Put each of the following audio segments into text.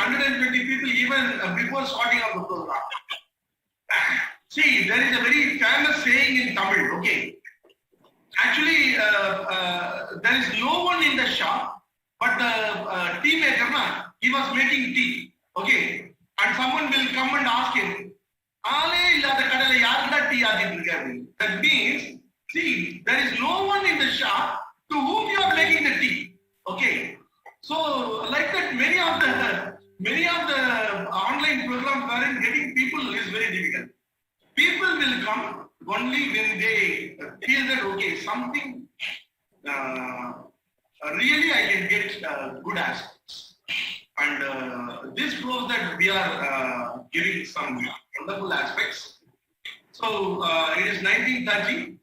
120 people even before starting of the program. See, there is a very famous saying in Tamil, okay. Actually, there is no one in the shop, but the tea maker, he was making tea, okay. And someone will come and ask him, that means, see, there is no one in the shop to whom you are making the tea, okay. So, like that, many of the online programs wherein getting people is very difficult. People will come only when they feel that, okay, something really I can get good aspects. And this proves that we are giving some wonderful aspects. So it is 19:30.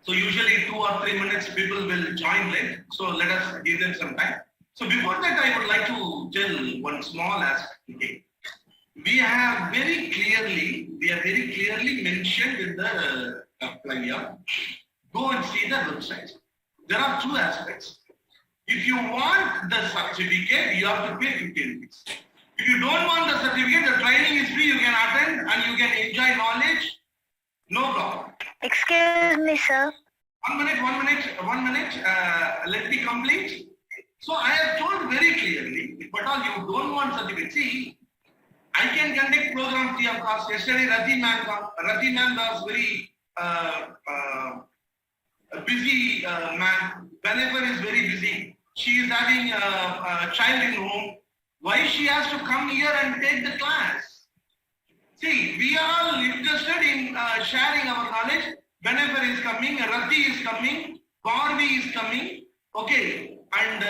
So usually 2 or 3 minutes people will join late. So let us give them some time. So before that, I would like to tell one small aspect. Okay. We are very clearly mentioned in the flyer. Go and see the website. There are 2 aspects. If you want the certificate, you have to pay 50 rupees. If you don't want the certificate, the training is free, you can attend and you can enjoy knowledge. No problem. Excuse me, sir. One minute. Let me complete. So I have told very clearly, if at all you don't want certificate, see, I can conduct program free of cost. Yesterday, Rati ma'am was very busy man. Whenever is very busy. She is having a child in home. Why she has to come here and take the class? See, we are all interested in sharing our knowledge. Whenever is coming, Rati is coming, Barbie is coming. Okay, and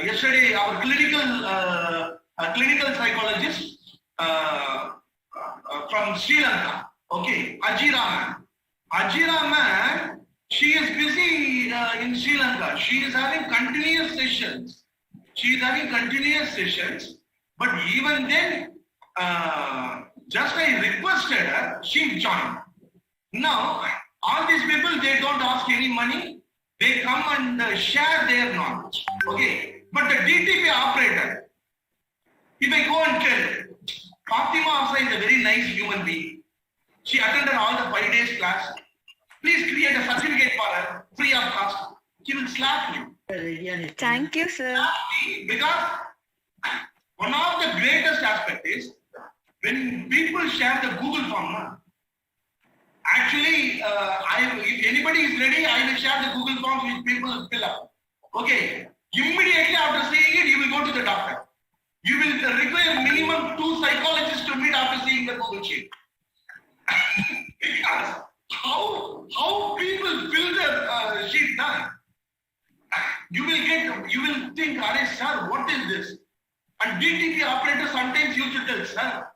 yesterday our clinical psychologist from Sri Lanka. Okay, Ajira ma'am, she is busy in Sri Lanka. She is having continuous sessions. But even then, just I requested her, she joined. Now, all these people, they don't ask any money. They come and share their knowledge. Okay, but the DTP operator, if I go and tell, Fatima Afsa is a very nice human being. She attended all the 5 days class. Please create a certificate for her, free of cost. He will slap you. Thank you, sir. Because one of the greatest aspects is when people share the Google form. Actually, if anybody is ready, I will share the Google form which people will fill up. Okay. Immediately after seeing it, you will go to the doctor. You will require minimum 2 psychologists to meet after seeing the Google sheet. Because how people fill the sheet now? You will think, sir, what is this? And DTP operator sometimes used to tell, sir,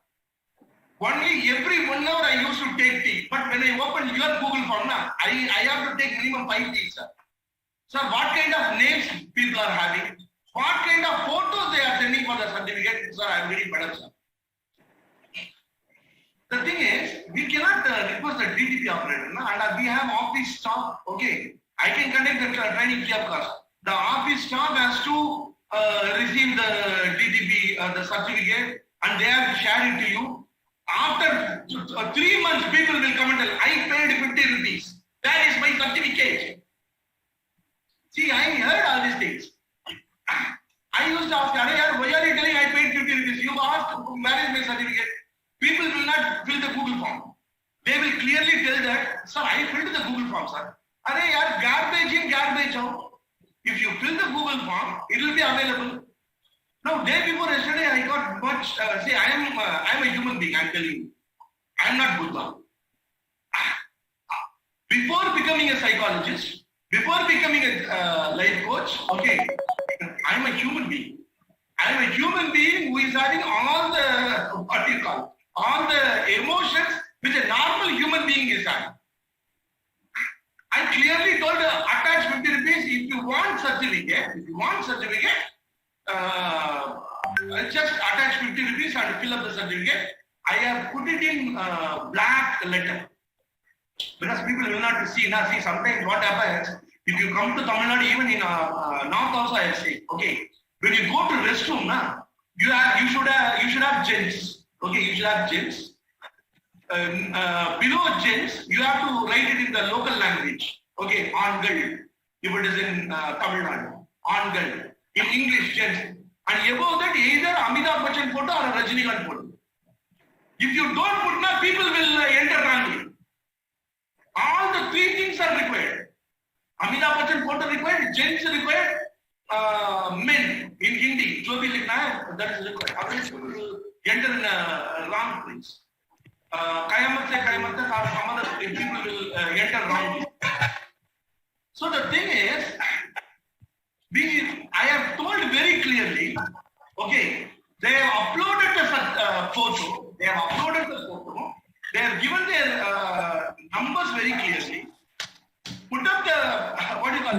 only every 1 hour I used to take tea. But when I open your Google form, I have to take minimum 5 tea, sir. Sir, what kind of names people are having? What kind of photos they are sending for the certificate? Sir, I am very better, sir. The thing is, we cannot request the DTP operator, and we have office staff. Okay, I can conduct the training free of cost. The office staff has to receive the DTP, the certificate, and they have to share it to you. After 3 months, people will come and tell, I paid 50 rupees. That is my certificate. See, I heard all these things. I used to ask, why are you telling I paid 50 rupees? You asked, where is my certificate? People will not fill the Google form. They will clearly tell that, sir, I filled the Google form, sir. Garbage in, garbage out. If you fill the Google form, it will be available. Now, day before yesterday, I got much. See, I am a human being. I am telling you, I am not Buddha. Before becoming a psychologist, before becoming a life coach, okay, I am a human being. I am a human being who is having all the all the emotions which a normal human being is having. I clearly told attach 50 rupees if you want certificate. Just attach 50 rupees and fill up the certificate. I have put it in black letter because people will not see. Now, see, sometimes what happens if you come to Tamil Nadu, even in north also I have said, okay, When you go to restroom, you should have gents. Okay, you should have gents. Below gents, you have to write it in the local language. Okay, Angal. If it is in Tamil Nadu, Angal. In English, gents. And above that, either Amitabh Bachchan photo or a Rajinikanth photo. If you don't put that, people will enter wrongly. All the three things are required. Amitabh Bachchan photo required, gents required, men in Hindi. Jo bhi likhna hai, that is required. Otherwise, people will enter in a wrong place. Kayamat se kayamat tak, some other people will enter wrongly. So the thing is, I have told very clearly, okay, they have uploaded the photo, they have given their numbers very clearly, put up the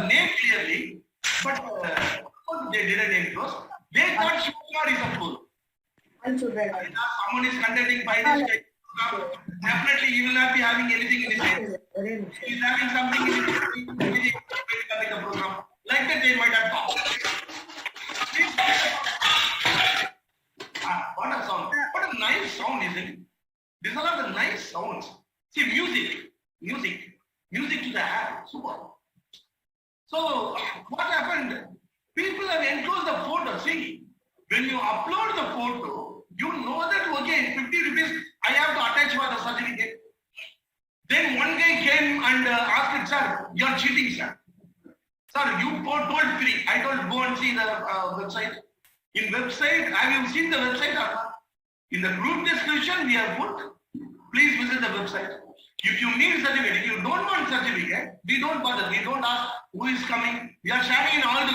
name clearly, but they didn't enclose. They thought Shivkumar is a fool. Someone is conducting 5 days program, definitely he will not be having anything in his head. He is having something in his head, the program. Like that they might have thought. What a sound. What a nice sound, isn't it? These are the nice sounds. See, music to the air. Super. So, what happened? People have enclosed the photo. See, when you upload the photo, you know that, okay, 50 rupees, I have to attach for the certificate. Then one guy came and asked, sir, you are cheating, sir. Sir, you told free. I told go and see the website. In website, have you seen the website? In the group description, we have put, please visit the website. If you need certificate, if you don't want certificate, we don't bother. We don't ask who is coming. We are sharing in all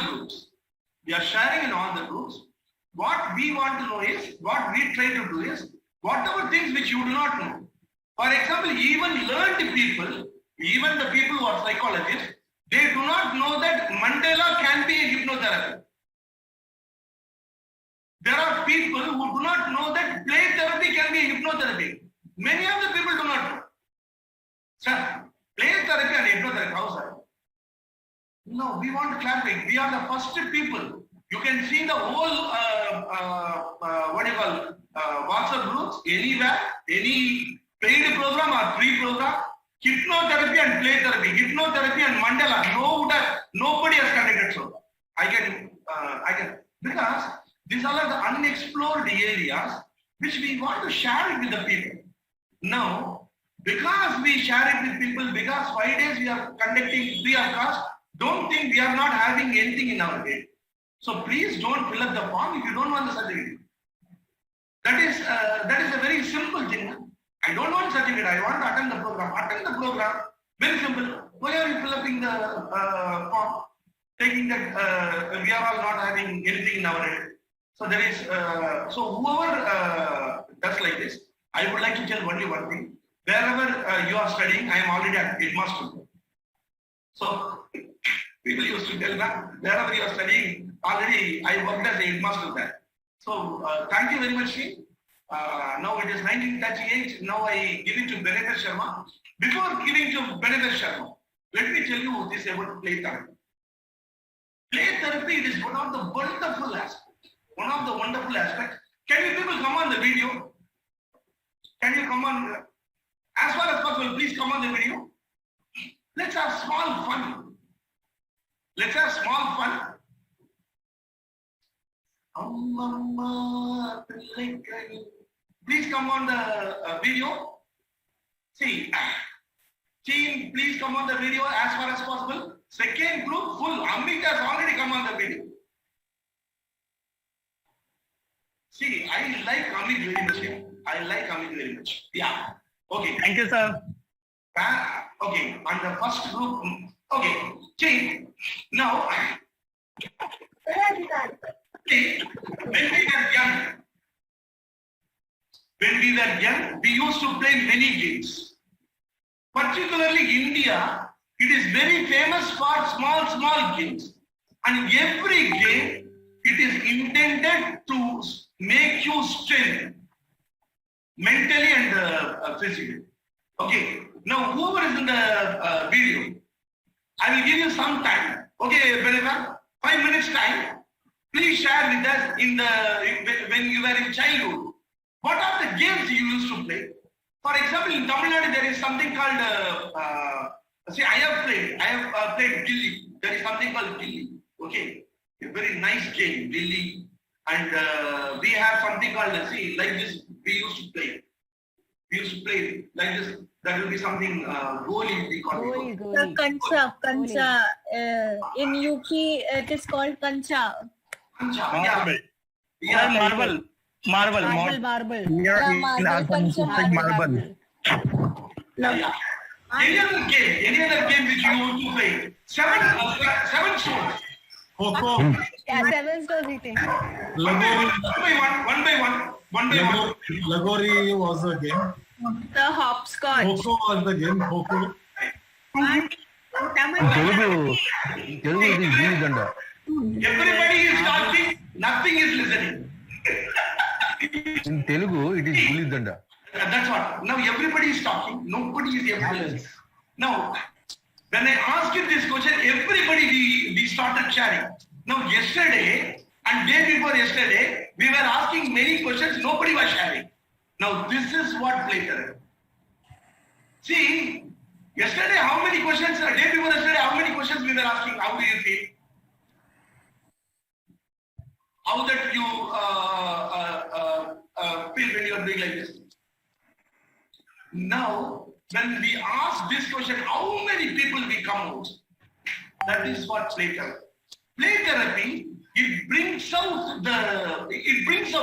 the groups. What we want to know is, what we try to do is, whatever things which you do not know. For example, even learned people, even the people who are psychologists, they do not know that Mandela can be a hypnotherapy. There are people who do not know that play therapy can be a hypnotherapy. Many of the people do not know. Sir, play therapy and hypnotherapy, how sir? No, we want to clarify. We are the first people. You can see the whole, WhatsApp groups, anywhere, any paid program or free program, hypnotherapy and play therapy, hypnotherapy and Mandela, nobody has conducted so. I can, because these are the unexplored areas which we want to share it with the people. Now, because we share it with people, because 5 days we are conducting free of cost, don't think we are not having anything in our head. So please don't fill up the form if you don't want the certificate. That is a very simple thing. I don't want certificate, I want to attend the program. Attend the program, very simple. Why are you filling the form? Taking that we are all not having anything in our head. So there is, so whoever does like this, I would like to tell only one thing. Wherever you are studying, I am already at headmaster. So people used to tell that wherever you are studying, already I worked as a headmaster there. So thank you very much. Now it is 1938. Now I give it to Benedek Sharma. Before giving to Benedek Sharma, let me tell you this about play therapy. Play therapy is one of the wonderful aspects. Can you people come on the video? Can you come on? As far as possible, please come on the video. Let's have small fun. Please come on the video. See, team, please come on the video as far as possible. Second group full. Amit has already come on the video. See, I like Amit very much. Yeah. Okay. Thank you, sir. Okay. On the first group. Okay. Team. Now. See, when we were young, we used to play many games. Particularly India, it is very famous for small games. And every game, it is intended to make you strength, mentally and physically. Okay. Now, whoever is in the video, I will give you some time. Okay, Beneva, 5 minutes time. please share with us when you were in childhood. What are the games you used to play? For example, in Tamil Nadu there is something called I have played Gilli. There is something called Gilli. Okay, a very nice game, Gilli, and we have something called like this. We used to play like this. That will be something goalie we call it. The kancha. In UK, it is called kancha. Yeah. Marble. Marble. Yeah, marble. Yeah. Any other game which you want to play? Seven stones. Coco. Yeah, 7 stones eating. Lagori. One by one. Lagori was a game. The hopscotch. Coco was the game. Coco. Telugu is Gilli Danda. Everybody is talking, nothing is listening. In Telugu, it is Gilli Danda. That's what. Now everybody is talking, nobody is able to listen. Now, when I asked you this question, everybody we started sharing. Now yesterday and day before yesterday, we were asking many questions, nobody was sharing. Now this is what play therapy. See, yesterday how many questions, day before yesterday, how many questions we were asking, how do you feel? How that you feel when you are doing like this? Now, when we ask this question, how many people will come out? That is what play therapy. Play therapy, it brings out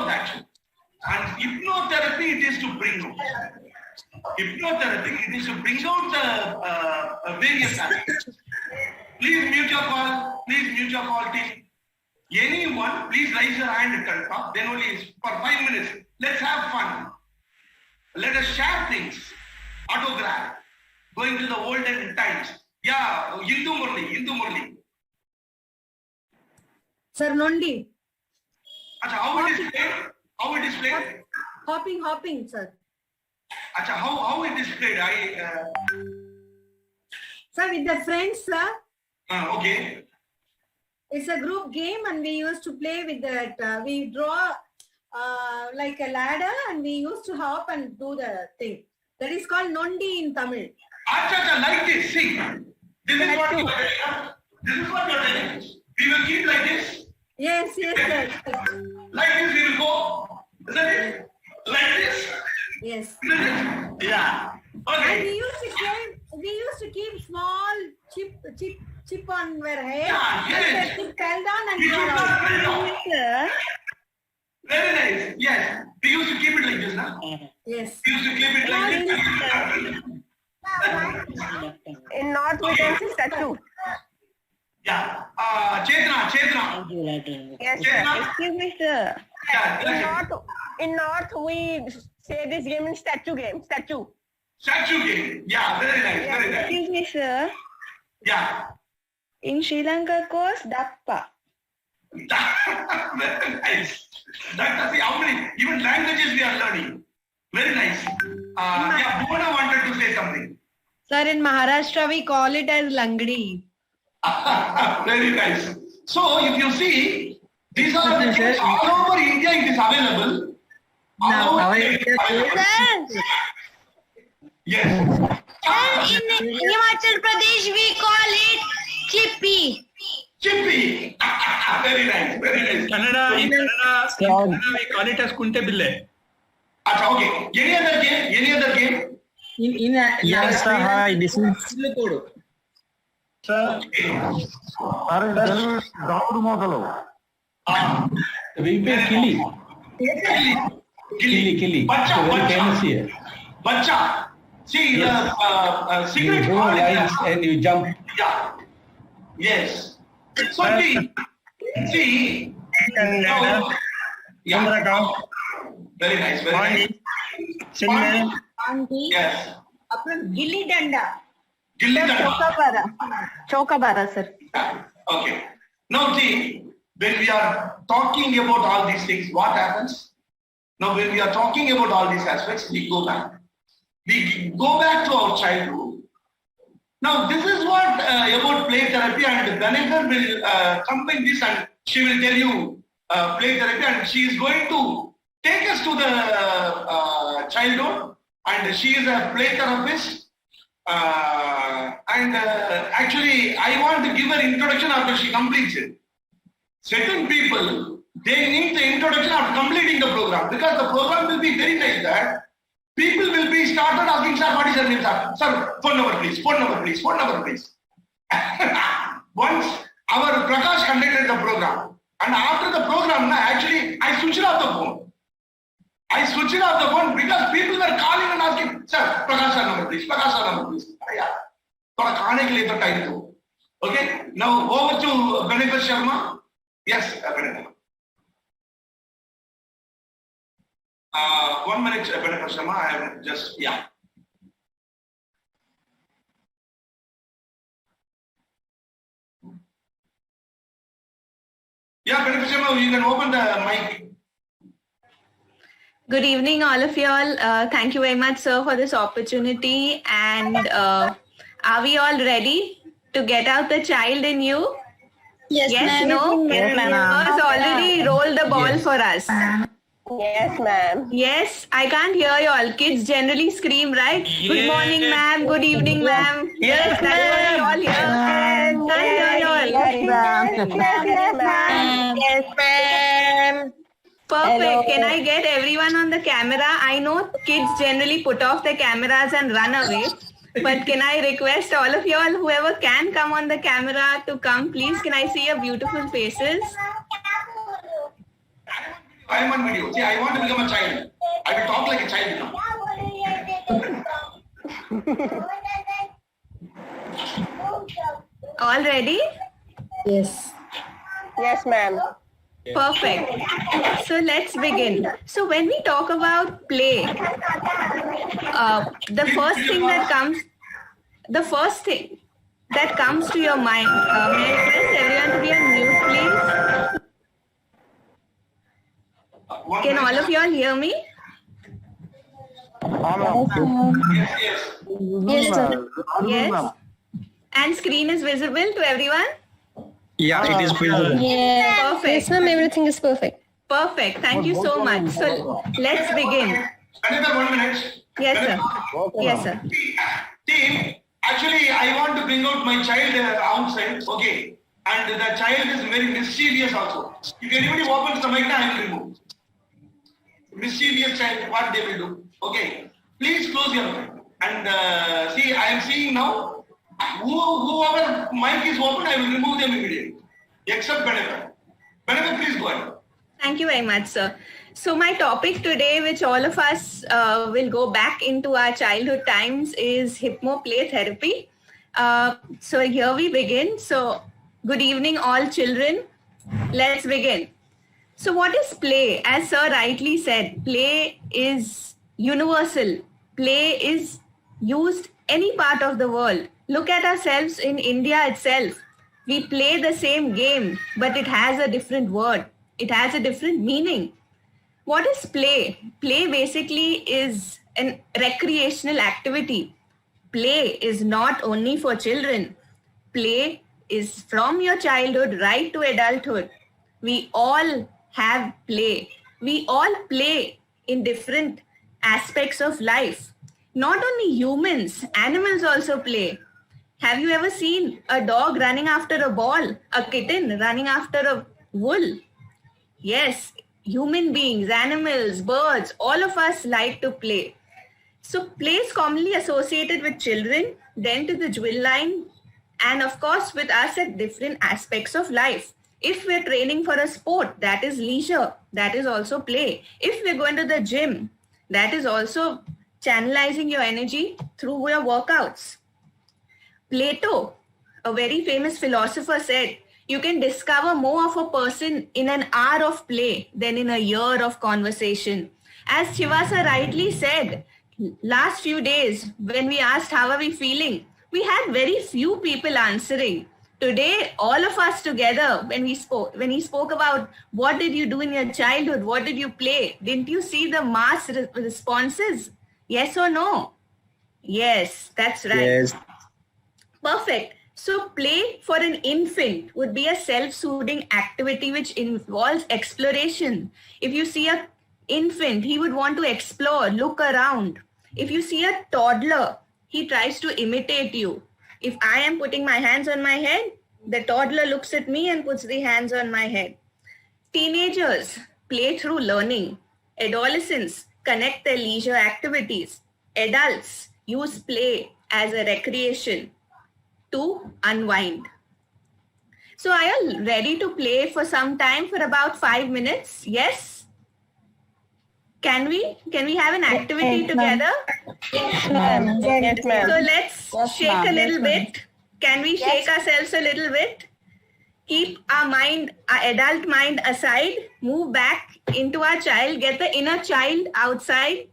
action. And hypnotherapy, it is to bring out. Hypnotherapy, it is to bring out the various aspects. Please mute your call, team. Anyone, please raise your hand and talk. Then only for 5 minutes. Let's have fun. Let us share things. Autograph. Going to the olden times. Yeah, Hindu Murli. Sir, Nondi. Acha, how it is played? Hopping, sir. Acha, how it is played? Sir, with the friends, sir. Okay. It's a group game and we used to play with that. We draw like a ladder and we used to hop and do the thing. That is called Nondi in Tamil. Acha, like this. See, this is what you are telling. We will keep like this. Yes, sir. Like this we will go. Isn't it? Like this. Yes. Yeah. Okay. And we used to keep small chip on our head. Yeah, yes. And the chip fell down and We should fell not out. play now. Sir. Very nice. Yes. We used to keep it like this, na? Yes. We used to keep it like this. In North we can see statue. Yeah. Chetna. Yes, sir. Chetna. Excuse me, sir. Yeah. In North we say this game in statue game. Statue. Statue game. Yeah. Very nice. Excuse me, sir. Yeah. In Sri Lanka, course Dappa. Very nice. See how many even languages we are learning. Very nice. Yeah. Bhuvana wanted to say something. Sir, in Maharashtra, we call it as Langdi. Very nice. So if you see, these are the things all over India. It is available. Yes. In Himachal Pradesh, we call it Chippy. Chippy. Very nice. Kannada, we call it as Kunte Bille. Acha, okay. Any other game? Yes, sir. Hi, this is sir. Dakudu Modalu. We play Kili. Bacha. Very famous here. Bacha. See, the secret You go lines and you jump. Yeah. Yes. So see. Yeah. Very nice. Yes. Gilli Danda. Gilli Danda. Chokabara, sir. Okay. Now see, when we are talking about all these things, what happens? Now when we are talking about all these aspects, we go back. We go back to our childhood. Now this is what about play therapy, and Dhanegar will combine this and she will tell you play therapy, and she is going to take us to the childhood, and she is a play therapist. Actually, I want to give her introduction after she completes it. Certain people, they need the introduction after completing the program, because the program will be very like that. People will be started asking, sir, what is your name, sir? Sir, phone number please, phone number please, phone number please. Once our Prakash conducted the program, and after the program, actually, I switched off the phone. I switched off the phone because people were calling and asking, sir, Prakash sir number please, Prakash sir number please. Okay, now over to Benefit Sharma. Yes, Benefit. 1 minute, Benefit Sharma. I am just, yeah. Yeah, Benefit Sharma, you can open the mic. Good evening, all of y'all. Thank you very much, sir, for this opportunity. And are we all ready to get out the child in you? Yes, Yes, ma'am. no? Yes, ma'am. Has already rolled the ball for us. Yes, ma'am. Yes, I can't hear y'all. Kids generally scream, right? Good morning, ma'am. Good evening, ma'am. Yes, That's what we all hear. Can't hear y'all. Yes, ma'am. Yes, ma'am. Perfect. Hello. Can I get everyone on the camera? I know kids generally put off their cameras and run away. But can I request all of y'all, whoever can come on the camera, to come, please? Can I see your beautiful faces? I am on video. See, I want to become a child. I will talk like a child now. All ready? Yes. Yes, ma'am. Perfect. So let's begin. So when we talk about play, the first thing that comes to your mind, may I request everyone to be on mute, please? Can all of y'all hear me? Yes, yes. Yes, sir. Yes. And screen is visible to everyone? Yeah, it is visible. Yeah. Perfect. Yes, ma'am. Everything is perfect. Perfect. Thank you so much. So let's begin. Another 1 minute. Yes, sir. Yes, sir. Team, actually, I want to bring out my child outside, okay? And the child is very mischievous also. If anybody opens the mic, I will remove. Mischievous child, what they will do, okay? Please close your mic. And see, I am seeing now, whoever mic is open, I will remove them immediately. Except Benefit. Benefit, please go ahead. Thank you very much, sir. So my topic today, which all of us will go back into our childhood times, is hypnoplay therapy. So here we begin. So good evening, all children. Let's begin. So what is play? As sir rightly said, play is universal. Play is used any part of the world. Look at ourselves in India itself. We play the same game, but it has a different word. It has a different meaning. What is play? Play basically is an recreational activity. Play is not only for children. Play is from your childhood right to adulthood. We all have play. We all play in different aspects of life. Not only humans, animals also play. Have you ever seen a dog running after a ball, a kitten running after a wool? Yes, human beings, animals, birds, all of us like to play. So play is commonly associated with children, then to the jewel line, and of course with us at different aspects of life. If we're training for a sport, that is leisure, that is also play. If we're going to the gym, that is also channelizing your energy through your workouts. Plato, a very famous philosopher, said, you can discover more of a person in an hour of play than in a year of conversation. As Chivasa rightly said, last few days when we asked how are we feeling, we had very few people answering. Today, all of us together, when he spoke about what did you do in your childhood, what did you play, didn't you see the mass responses? Yes or no? Yes, that's right. Yes. Perfect. So play for an infant would be a self-soothing activity which involves exploration. If you see an infant, he would want to explore, look around. If you see a toddler, he tries to imitate you. If I am putting my hands on my head, the toddler looks at me and puts the hands on my head. Teenagers play through learning. Adolescents connect their leisure activities. Adults use play as a recreation to unwind. So are you ready to play for some time, for about 5 minutes? Yes? Can we have an activity together? Yes, ma'am. Yes, ma'am. So let's shake a little bit. Can we shake ourselves a little bit? Keep our mind, our adult mind aside, move back into our child, get the inner child outside.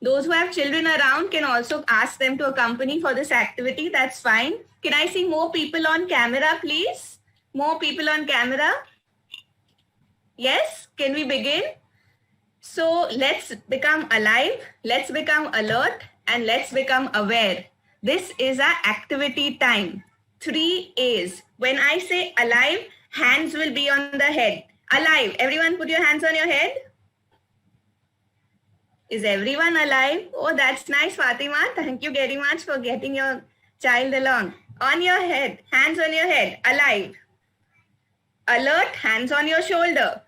Those who have children around can also ask them to accompany for this activity. That's fine. Can I see more people on camera, please? More people on camera? Yes? Can we begin? So let's become alive, let's become alert, and let's become aware. This is our activity time. 3 A's. When I say alive, hands will be on the head. Alive. Everyone put your hands on your head. Is everyone alive? Oh, that's nice, Fatima. Thank you very much for getting your child along. On your head. Hands on your head. Alive. Alert. Hands on your shoulder.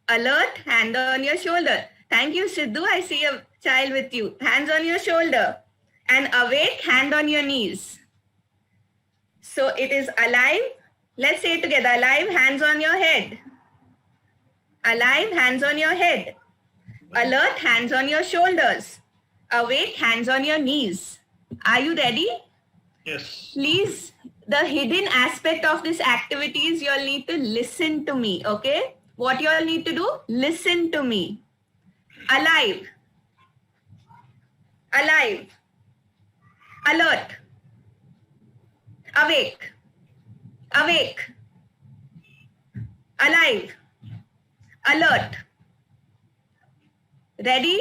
Alert. Hand on your shoulder. Thank you, Sidhu. I see a child with you. Hands on your shoulder. And awake. Hand on your knees. So it is alive. Let's say it together. Alive. Hands on your head. Alive. Hands on your head. Alert, hands on your shoulders. Awake, hands on your knees. Are you ready? Yes. Please, the hidden aspect of this activity is you all need to listen to me, okay? What you all need to do? Listen to me. Alive. Alive. Alert. Awake. Awake. Alive. Alert. Ready?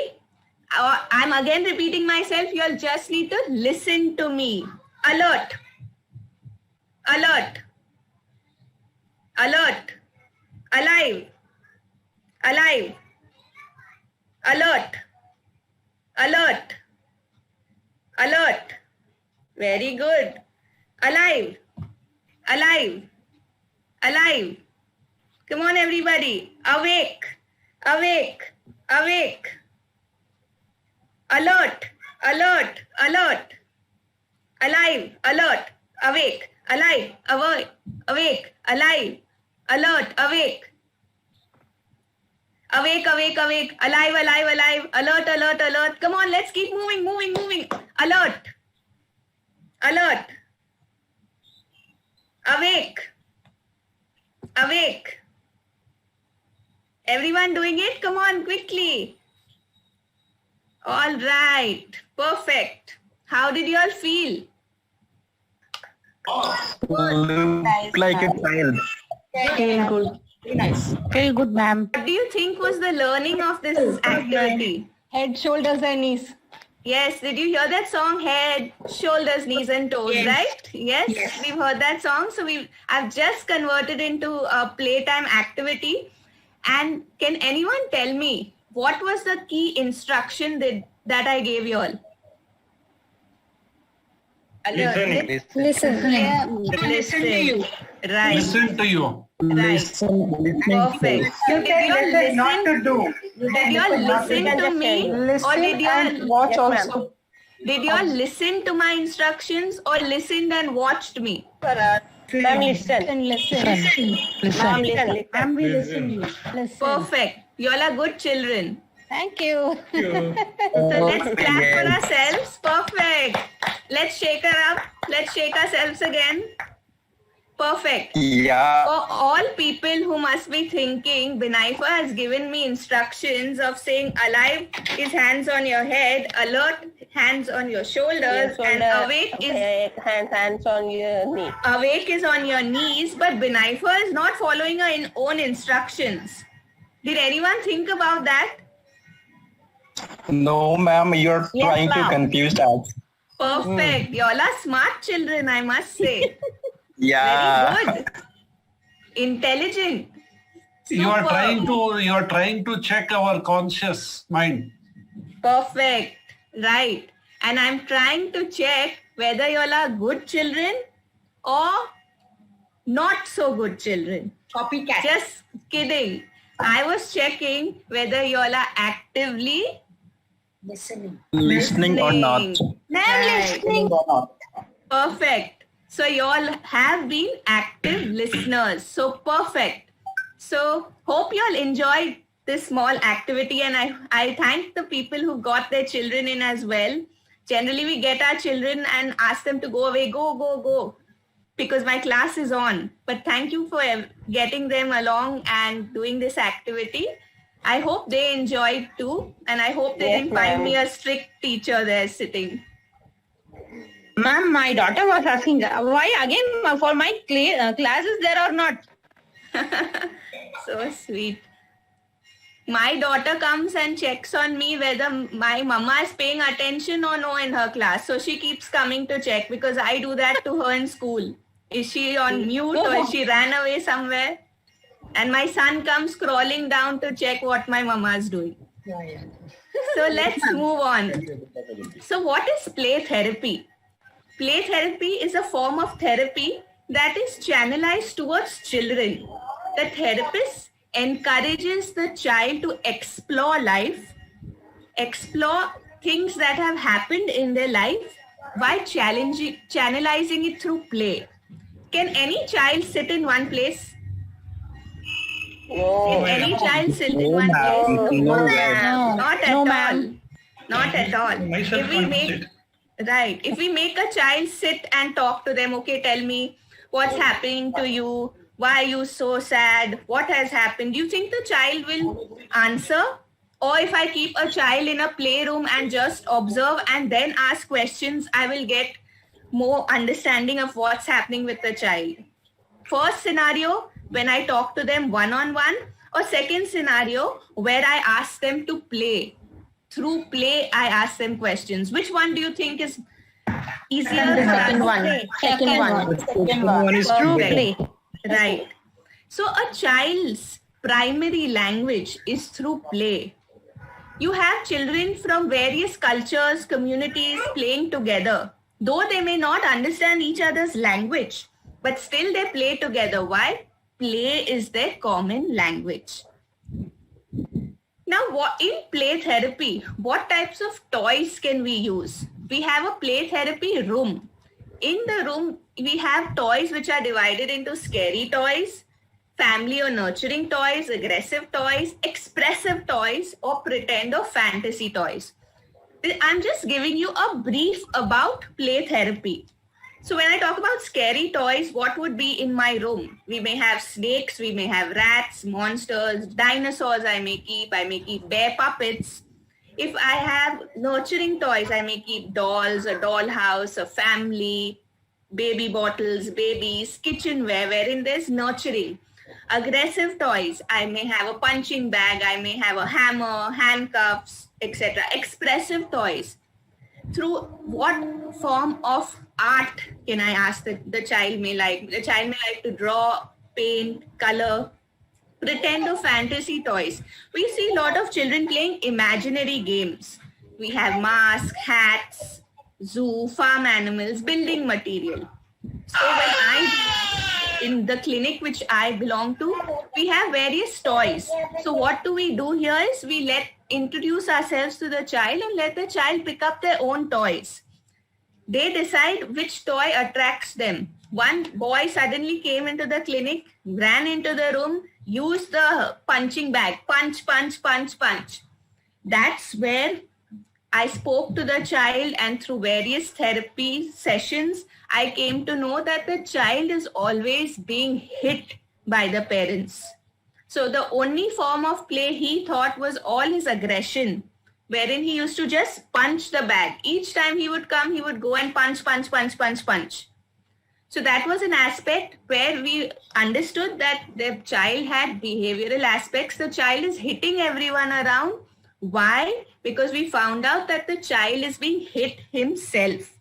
I'm again repeating myself. You'll just need to listen to me. Alert. Alert. Alert. Alive. Alive. Alert. Alert. Alert. Very good. Alive. Alive. Alive. Come on, everybody. Awake. Awake. Awake. Alert. Alert. Alert. Alive. Alert. Awake. Alive. Awake. Awake. Alive. Alert. Awake. Awake. Awake. Awake. Alive. Alive. Alive. Alert. Alert. Alert. Come on, let's keep moving. Moving. Moving. Alert. Alert. Awake. Awake. Everyone doing it? Come on, quickly. All right. Perfect. How did you all feel? Look like a child. Feel good. Very nice. Feel good, ma'am. What do you think was the learning of this activity? Head, shoulders, and knees. Yes, did you hear that song? Head, shoulders, knees, and toes, Yes. right? Yes, we've heard that song. So I've just converted into a playtime activity. And can anyone tell me what was the key instruction that I gave you all? Listen. Listen. Yeah. Listen to you. Right. Listen to you. Right. Perfect. Did you all listen? Not to do. Did you all listen to me, or did you all Watch also. did you all listen to my instructions, or listened and watched me? Ma'am, listen. Listen. Ma'am, listen. And we listen you. Listen. Perfect. You all are good children. Thank you. So let's clap for ourselves. Perfect. Let's shake her up. Let's shake ourselves again. Perfect. Yeah. For all people who must be thinking, Binaifa has given me instructions of saying alive is hands on your head, alert hands on your shoulders, and awake is hands on your knee. awake is on your knees. But Binaifa is not following her own instructions. Did anyone think about that? No, ma'am, you're Yes, trying to ma'am. confuse us. Perfect. Y'all are smart children, I must say. Yeah. Very good. Intelligent. You are Superb. trying to check our conscious mind. Perfect. Right. And I'm trying to check whether you all are good children or not so good children. Copycat. Just kidding. I was checking whether you all are actively Listening or not. Right. Or not. Perfect. So you all have been active listeners. So perfect. So hope you all enjoyed this small activity, and I thank the people who got their children in as well. Generally, we get our children and ask them to go away, go, because my class is on. But thank you for getting them along and doing this activity. I hope they enjoyed too, and I hope they didn't find me a strict teacher there sitting. Ma'am, my daughter was asking, why again for my classes there or not? So sweet. My daughter comes and checks on me whether my mama is paying attention or no in her class. So she keeps coming to check because I do that to her in school. Is she on mute or is she ran away somewhere? And my son comes crawling down to check what my mama is doing. So let's move on. So what is play therapy? Play therapy is a form of therapy that is channelized towards children. The therapist encourages the child to explore life, explore things that have happened in their life by channelizing it through play. Can any child sit in one place? Can any child sit in one place? No, ma'am. Not at all. Not at all. Myself If we can't make sit. right, if we make a child sit and talk to them, okay, tell me what's happening to you, why are you so sad, what has happened, do you think the child will answer? Or if I keep a child in a playroom and just observe and then ask questions, I will get more understanding of what's happening with the child. First scenario, when I talk to them one-on-one, or second scenario, where I ask them to play. Through play, I ask them questions. Which one do you think is easier? The second one. Second one is true play. Right. So a child's primary language is through play. You have children from various cultures, communities playing together. Though they may not understand each other's language, but still they play together. Why? Play is their common language. Now, in play therapy, what types of toys can we use? We have a play therapy room. In the room, we have toys which are divided into scary toys, family or nurturing toys, aggressive toys, expressive toys, or pretend or fantasy toys. I'm just giving you a brief about play therapy. So when I talk about scary toys, what would be in my room? We may have snakes, we may have rats, monsters, dinosaurs I may keep bear puppets. If I have nurturing toys, I may keep dolls, a dollhouse, a family, baby bottles, babies, kitchenware, wherein there's nurturing. Aggressive toys, I may have a punching bag, I may have a hammer, handcuffs, etc. Expressive toys. Through what form of art can I ask the child may like? The child may like to draw, paint, color, pretend or fantasy toys. We see a lot of children playing imaginary games. We have masks, hats, zoo, farm animals, building material. So in the clinic which I belong to, we have various toys. So what do? Here is we introduce ourselves to the child and let the child pick up their own toys. They decide which toy attracts them. One boy suddenly came into the clinic, ran into the room, used the punching bag, punch, punch, punch, punch. That's where I spoke to the child, and through various therapy sessions, I came to know that the child is always being hit by the parents. So the only form of play he thought was all his aggression, wherein he used to just punch the bag. Each time he would come, he would go and punch, punch, punch, punch, punch. So that was an aspect where we understood that the child had behavioral aspects. The child is hitting everyone around. Why? Because we found out that the child is being hit himself.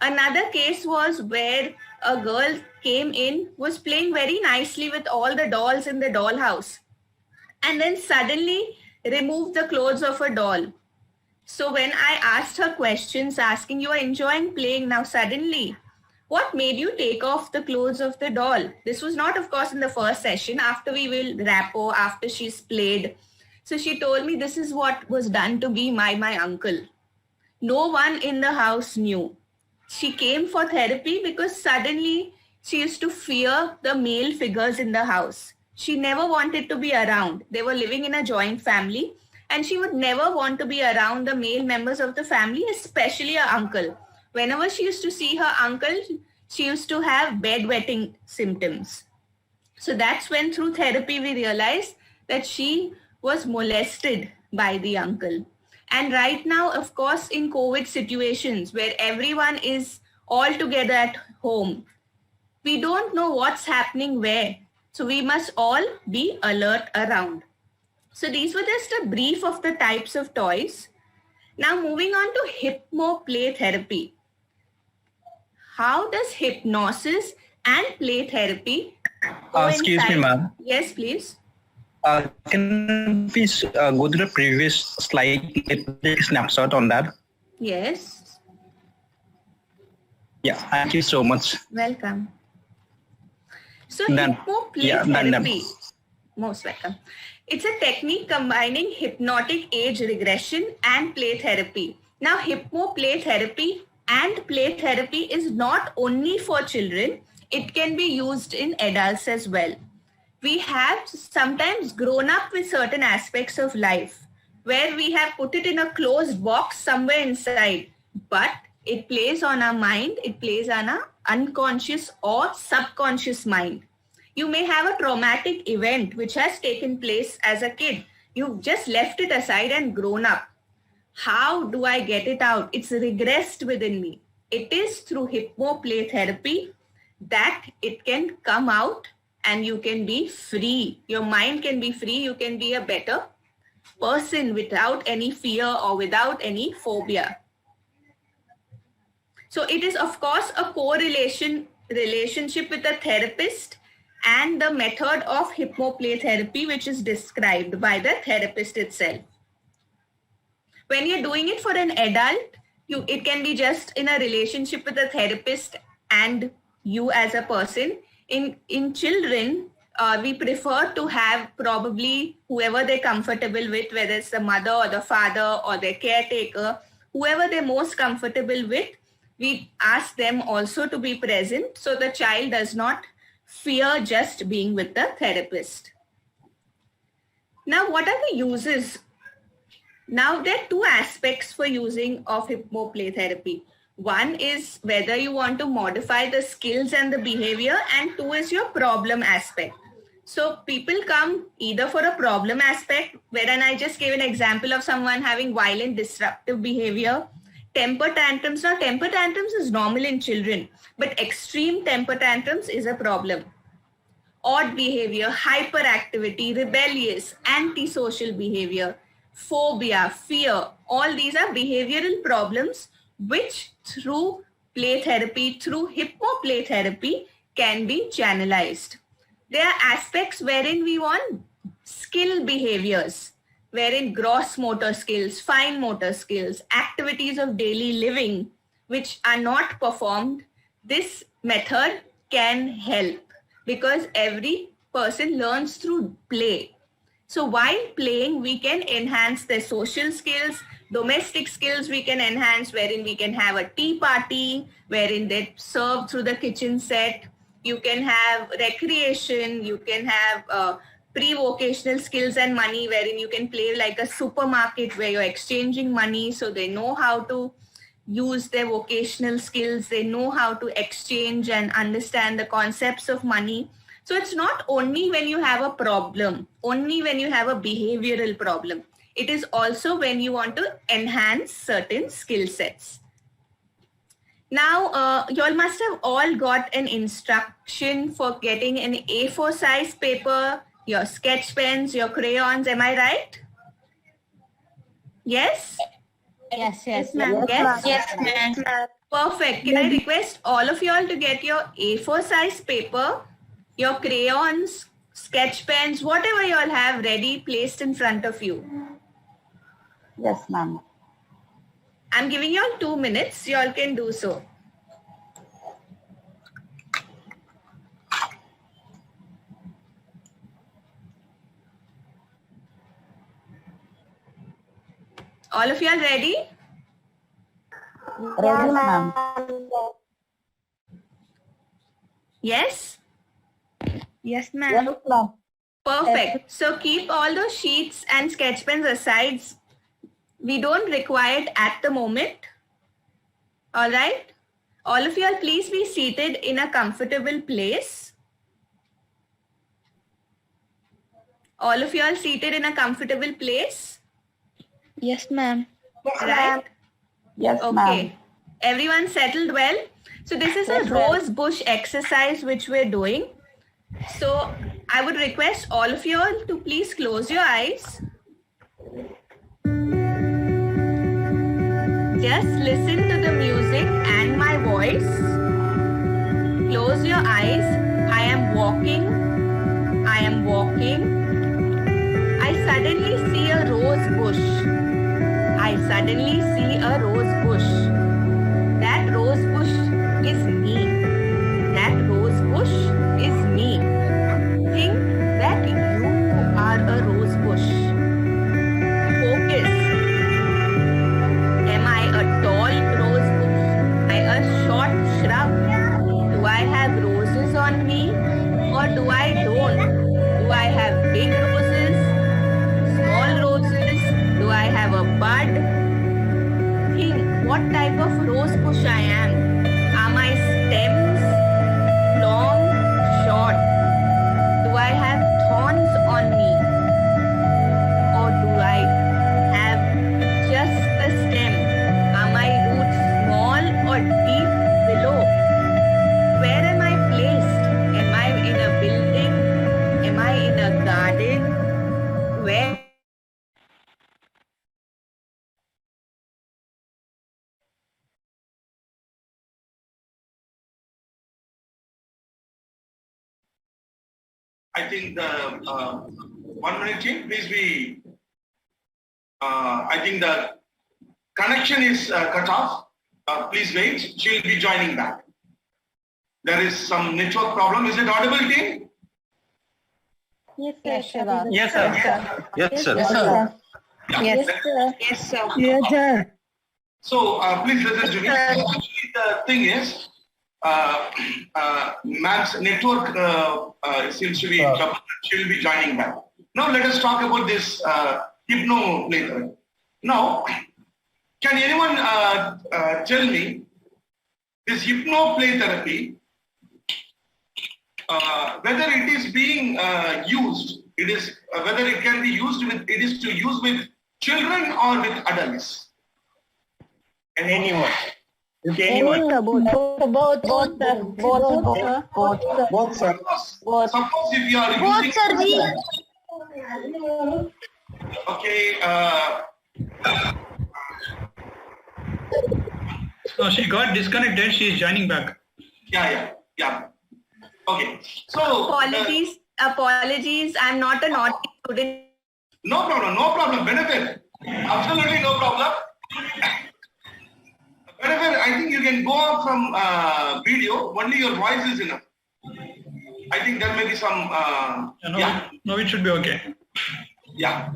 Another case was where a girl came in, was playing very nicely with all the dolls in the dollhouse, and then suddenly removed the clothes of a doll. So when I asked her questions, asking, you are enjoying playing now suddenly, what made you take off the clothes of the doll? This was not, of course, in the first session, after we will rapport, after she's played. So she told me this is what was done to me by my uncle. No one in the house knew. She came for therapy because suddenly she used to fear the male figures in the house. She never wanted to be around. They were living in a joint family, and she would never want to be around the male members of the family, especially her uncle. Whenever she used to see her uncle, she used to have bedwetting symptoms. So that's when through therapy we realized that she was molested by the uncle. And right now, of course, in COVID situations where everyone is all together at home, we don't know what's happening where. So we must all be alert around. So these were just a brief of the types of toys. Now moving on to hypno play therapy. How does hypnosis and play therapy Excuse me, coincide? ma'am. Yes, please. Can you please go to the previous slide, take a snapshot on that? Yes. Yeah, thank you so much. Welcome. So Done. hypno play Yeah, done. therapy. Most welcome. It's a technique combining hypnotic age regression and play therapy. Now, hypno play therapy and play therapy is not only for children, it can be used in adults as well. We have sometimes grown up with certain aspects of life where we have put it in a closed box somewhere inside, but it plays on our mind, it plays on our unconscious or subconscious mind. You may have a traumatic event which has taken place as a kid. You've just left it aside and grown up. How do I get it out? It's regressed within me. It is through hypno play therapy that it can come out and you can be free. Your mind can be free. You can be a better person without any fear or without any phobia. So it is, of course, a relationship with a therapist and the method of hypno play therapy, which is described by the therapist itself. When you're doing it for an adult, it can be just in a relationship with a therapist and you as a person. In children, we prefer to have probably whoever they're comfortable with, whether it's the mother or the father or their caretaker, whoever they're most comfortable with, we ask them also to be present so the child does not fear just being with the therapist. Now, what are the uses? Now, there are two aspects for using of hypno play therapy. One is whether you want to modify the skills and the behavior, and two is your problem aspect. So people come either for a problem aspect, wherein I just gave an example of someone having violent, disruptive behavior, temper tantrums. Now, temper tantrums is normal in children, but extreme temper tantrums is a problem. Odd behavior, hyperactivity, rebellious, antisocial behavior, phobia, fear, all these are behavioral problems which through play therapy, through hypno play therapy can be channelized. There are aspects wherein we want skill behaviors, wherein gross motor skills, fine motor skills, activities of daily living, which are not performed. This method can help because every person learns through play. So while playing, we can enhance their social skills, domestic skills we can enhance, wherein we can have a tea party, wherein they serve through the kitchen set. You can have recreation, you can have pre-vocational skills and money, wherein you can play like a supermarket where you're exchanging money, so they know how to use their vocational skills, they know how to exchange and understand the concepts of money. So it's not only when you have a problem, only when you have a behavioral problem. It is also when you want to enhance certain skill sets. Now, you all must have all got an instruction for getting an A4 size paper, your sketch pens, your crayons. Am I right? Yes? Yes, yes. Ma'am. Yes? Yes, ma'am. Perfect. Can I request all of y'all to get your A4 size paper, your crayons, sketch pens, whatever y'all have ready, placed in front of you. Yes, ma'am. I'm giving y'all 2 minutes. Y'all can do so. All of y'all ready? Ready, ma'am. Yes? Yes, ma'am. Yes, ma'am. Perfect. So keep all those sheets and sketch pens aside. We don't require it at the moment. All right. All of y'all, please be seated in a comfortable place. All of y'all seated in a comfortable place. Yes, ma'am. Right? Yes, Okay. ma'am. Everyone settled well? So this is a Yes, ma'am. rose bush exercise which we're doing. So I would request all of you all to please close your eyes. Just listen to the music and my voice. Close your eyes. I am walking. I am walking. I suddenly see a rose bush. I suddenly see a rose bush. That rose bush is me. That rose bush is me. Think that you are a rose bush. Focus. Am I a tall rose bush? Am I a short shrub? Do I have roses on me or do I don't? Do I have big roses? Small roses? Do I have a bud? Think what type of rose bush I am. Are my stems long, short? Do I have thorns on me? Or do I have just the stem? Are my roots small or deep below? Where am I placed? Am I in a building? Am I in a garden? Where? I think the 1 minute team, please be. I think the connection is cut off. Please wait. She will be joining back. There is some network problem. Is it audible, team? Yes, sir. Yes, sir. Yes, sir. Yes, sir. Yeah. Yes, sir. Yes, sir. So please listen to me. Actually, the thing is, ma'am's network seems to be trouble. She will be joining back. Now let us talk about this hypno play therapy. Now, can anyone tell me this hypno play therapy, whether it is being used, it is whether it can be used with, it is to use with children or with adults? And anyone. You can anyone. Both, sir. Suppose if you are using okay, So she got disconnected. She is joining back. yeah. Okay, so Apologies. I'm not a naughty student. no problem. Benefit, absolutely no problem. Benefit, I think you can go out from video. Only your voice is enough. I think there may be some. No, it should be okay. Yeah.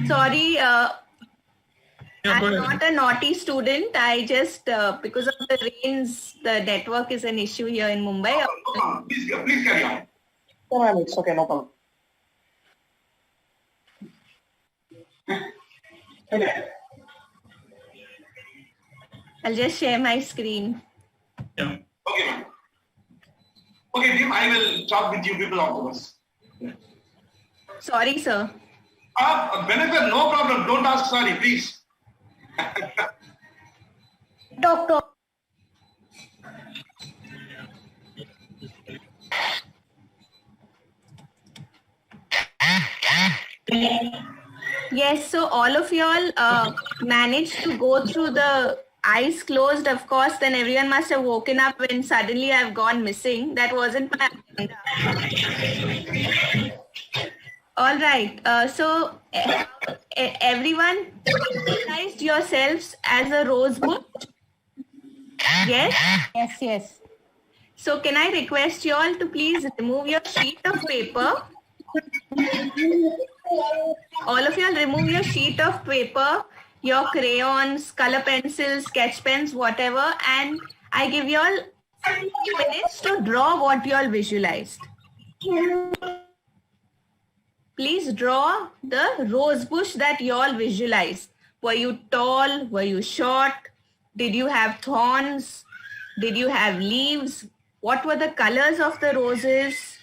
Sorry, Yeah, go I'm ahead. not a naughty student. I just, because of the rains, the network is an issue here in Mumbai. No problem. Please carry on. No, ma'am, it's okay, no problem. I'll just share my screen. Yeah. Okay, ma'am. Okay, team, I will talk with you people afterwards. Sorry, sir. Benefit, no problem. Don't ask sorry, please. Doctor. Yes, so all of y'all managed to go through the eyes closed, of course, then everyone must have woken up when suddenly I've gone missing. That wasn't my agenda. All right. So everyone visualized yourselves as a rose bush? Yes? Yes, yes. So can I request you all to please remove your sheet of paper? All of you all remove your sheet of paper, your crayons, color pencils, sketch pens, whatever, and I give you all 50 minutes to draw what you all visualized. Please draw the rose bush that you all visualized. Were you tall? Were you short? Did you have thorns? Did you have leaves? What were the colors of the roses?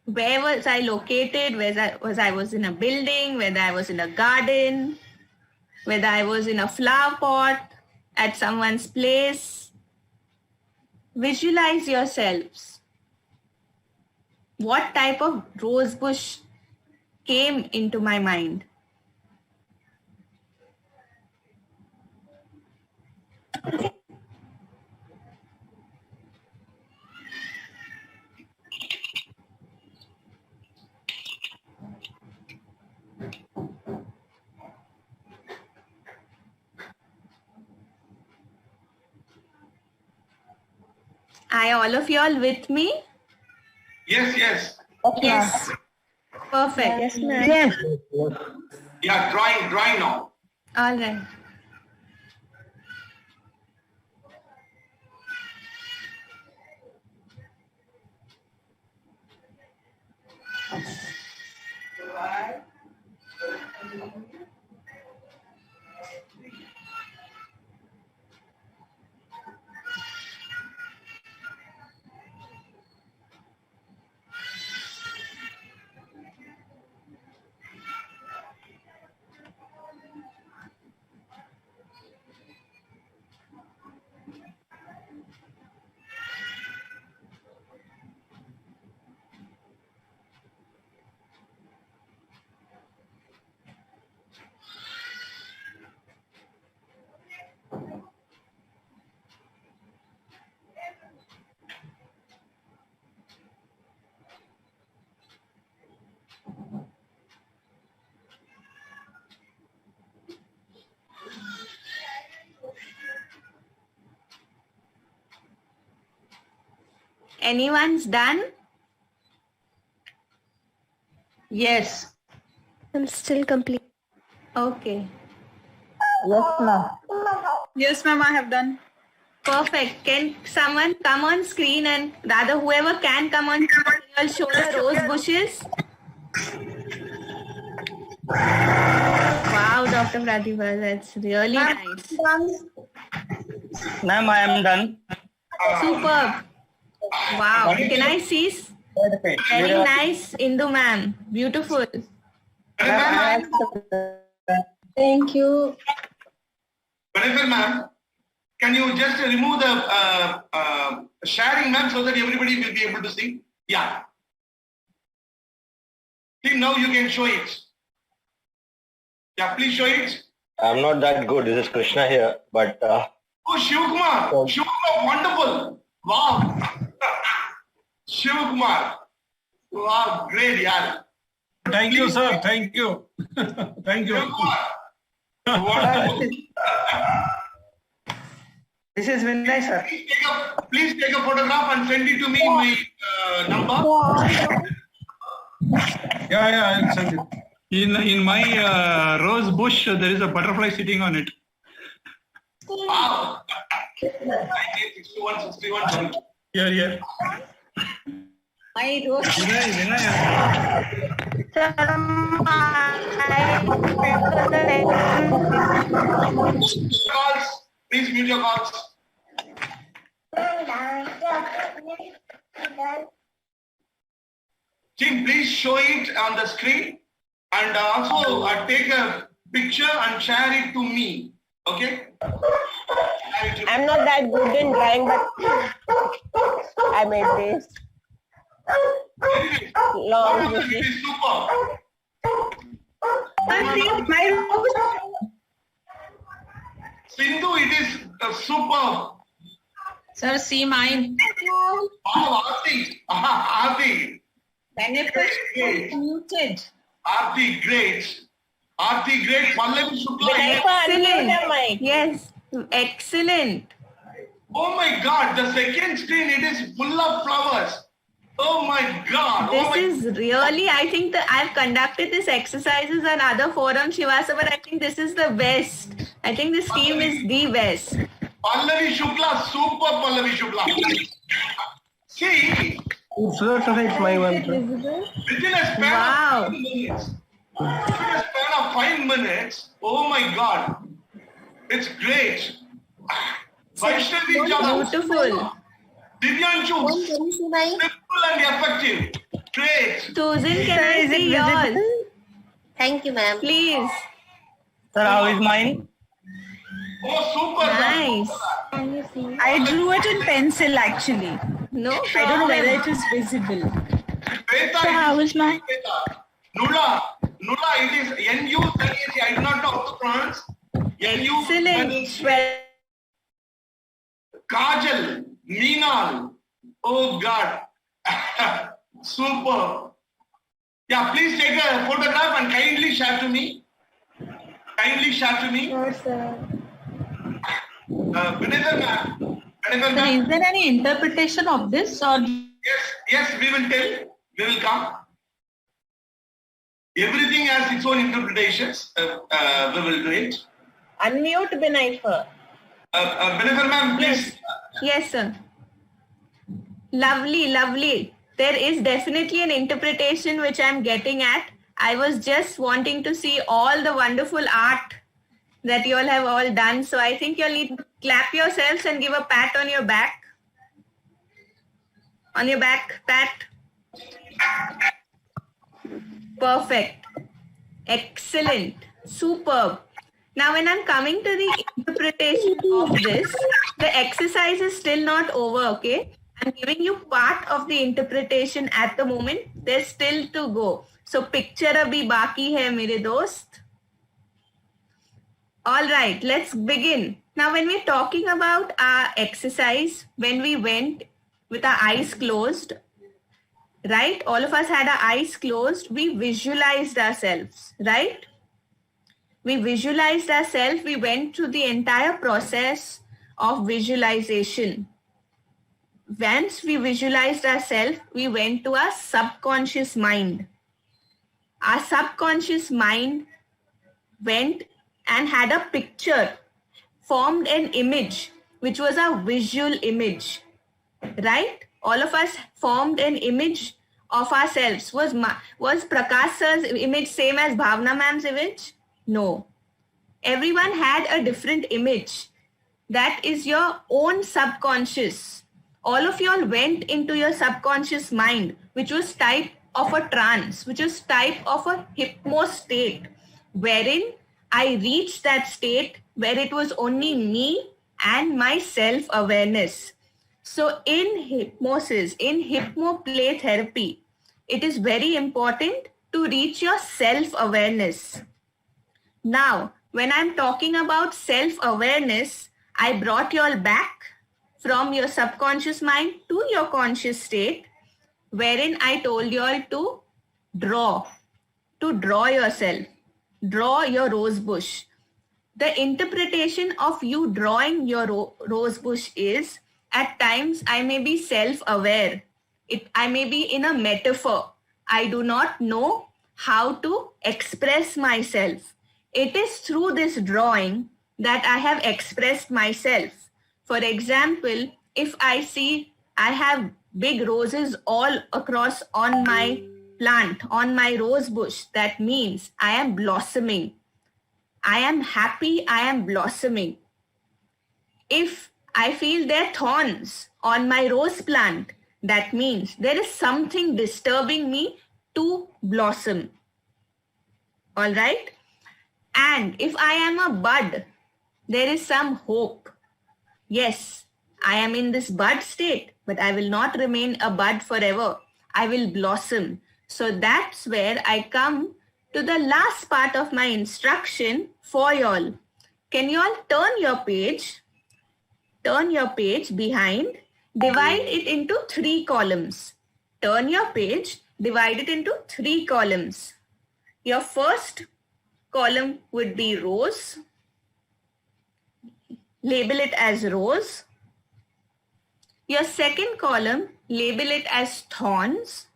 Where was I located? Was I in a building? Whether I was in a garden? Whether I was in a flower pot at someone's place? Visualize yourselves. What type of rose bush came into my mind? Are all of you all with me? Yes, yes. Yes. Perfect. Yes, ma'am. Yes. Yeah, drawing now. All right. Anyone's done? Yes. I'm still complete. Okay. Yes, ma'am. Yes, ma'am, I have done. Perfect. Can someone come on screen and rather whoever can come on screen, you'll show the rose bushes? Wow, Dr. Pratibha, that's really nice. Ma'am, I am done. Superb. Wow. Can I see? Very nice, Indu ma'am. Beautiful. Thank you. Vanessa ma'am, can you just remove the sharing ma'am so that everybody will be able to see? Yeah. See, now you can show it. Yeah, please show it. I'm not that good. This is Krishna here, but Oh, Shivkumar. Shivkumar, wonderful. Wow. Shivkumar. Wow, great, yeah. Thank you, sir. Thank you. Thank you. Wonderful. This is Vinay, sir. Please take a photograph and send it to me in my number. Yeah, I'll send it. In my rose bush, there is a butterfly sitting on it. Wow. 1961, 61. Here. My rose. Calls. Please mute your calls. Team, please show it on the screen and also take a picture and share it to me. Okay? I'm not that good in drawing, but I made this. Long. It is super. My rose. Sindhu, it is superb. Sir, see mine. Oh, Aarti. Aarti. Benefit muted. Aarti, great. Aarti, great. Pallavi Shukla. Excellent. Yes, excellent. Oh my God, the second screen, it is full of flowers. Oh my God. This is really, I think that I've conducted this exercises on other forums, Shivasa, but I think this is the best. I think this team is the best. Pallavi Shukla, super Pallavi Shukla. See, So it's my one. within a span of 5 minutes, within a span of 5 minutes, oh my God, it's great. Vaishnavi Jadhav, Beautiful. Divyanshu, simple and effective. Great. Susan, can I see yours? Thank you, ma'am. Please. Sir, how is mine? Oh, super. Nice. I drew it in pencil actually. No I don't know whether problem. it is visible. Shweta, So how is mine? Nula, it is N-U-L-A-C. I do not know how to pronounce. Excellent. Kajal, Meenal. Oh God. Super. Yeah, please take a photograph and kindly share to me. Kindly share to me. Sure, sir. Vinitha ma'am. Vinitha Sir, ma'am. is there any interpretation of this or? Yes, we will tell. We will come. Everything has its own interpretations. We will do it. Unmute Binaifer. Vinitha ma'am, please. Yes, sir. Lovely, lovely. There is definitely an interpretation which I'm getting at. I was just wanting to see all the wonderful art that you all have all done. So I think you'll need to clap yourselves and give a pat on your back. On your back, pat. Perfect. Excellent. Superb. Now, when I'm coming to the interpretation of this, the exercise is still not over, okay? I'm giving you part of the interpretation at the moment. There's still to go. So, picture abhi baki hai, mere dost. All right, let's begin. Now, when we're talking about our exercise, when we went with our eyes closed, right? All of us had our eyes closed. We visualized ourselves, right? We visualized ourselves. We went through the entire process of visualization. Once we visualized ourselves, we went to our subconscious mind. Our subconscious mind went and had a picture, formed an image, which was a visual image, right? All of us formed an image of ourselves. Was Prakash sir's image same as Bhavna ma'am's image? No. Everyone had a different image. That is your own subconscious. All of you all went into your subconscious mind, which was type of a trance, which was type of a hypno state, wherein I reached that state where it was only me and my self-awareness. So in hypnosis, in hypnoplay therapy, it is very important to reach your self-awareness. Now, when I'm talking about self-awareness, I brought you all back from your subconscious mind to your conscious state, wherein I told you all to draw yourself, draw your rose bush. The interpretation of you drawing your rose bush is, at times I may be self-aware. I may be in a metaphor. I do not know how to express myself. It is through this drawing that I have expressed myself. For example, if I see I have big roses all across on my plant, on my rose bush, that means I am blossoming. I am happy, I am blossoming. If I feel there are thorns on my rose plant, that means there is something disturbing me to blossom. All right? And if I am a bud, there is some hope. Yes, I am in this bud state, but I will not remain a bud forever. I will blossom. So that's where I come to the last part of my instruction for y'all. Can you all turn your page behind, divide it into 3 columns. Turn your page, divide it into 3 columns. Your first column would be rows. Label it as rows. Your second column, label it as thorns.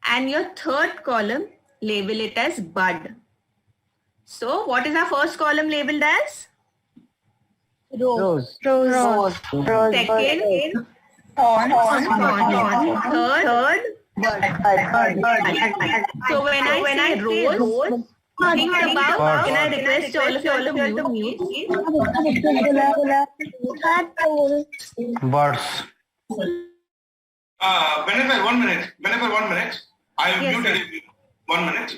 And your third column, label it as bud. So what is our first column labeled as? Rose. Second, thorn. Third, bud. So when I say rose, think about, can I request all of you all to mute, please? Birds. Benefit, 1 minute. Benefit, 1 minute. I have muted it. 1 minute.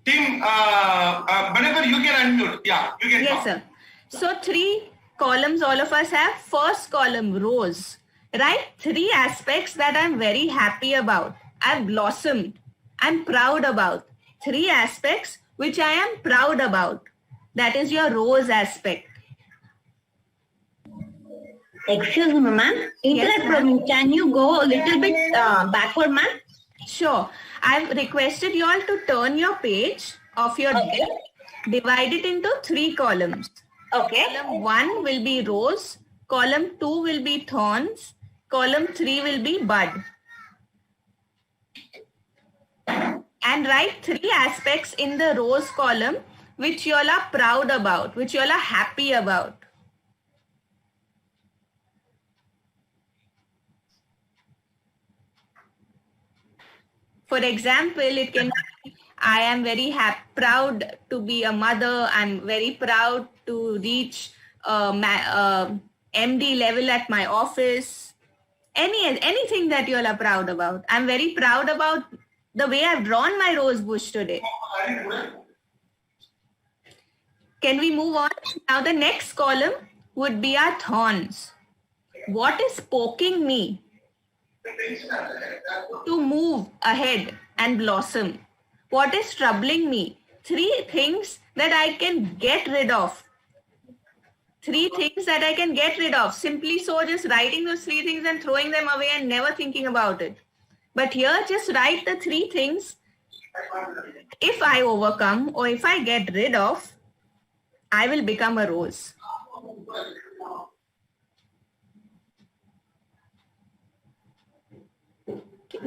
Team, Benefit, you can unmute. Yeah, you can Yes, talk. sir. So 3 columns all of us have. First column, rose. Write 3 aspects that I'm very happy about. I've blossomed. I'm proud about. 3 aspects which I am proud about. That is your rose aspect. Excuse me, ma'am. Interrupt from me. Can you go a little bit backward, ma'am? Sure. I've requested you all to turn your page of your deck, divide it into 3 columns. Okay. Column 1 will be rose, column 2 will be thorns, column 3 will be bud. And write 3 aspects in the rose column which you all are proud about, which you all are happy about. For example, it can be, I am very proud to be a mother. I'm very proud to reach MD level at my office. Anything that you all are proud about. I'm very proud about the way I've drawn my rose bush today. Can we move on? Now the next column would be our thorns. What is poking me to move ahead and blossom? What is troubling me? 3 things that I can get rid of. 3 things that I can get rid of. Simply so, just writing those 3 things and throwing them away and never thinking about it. But here, just write the 3 things. If I overcome or if I get rid of, I will become a rose.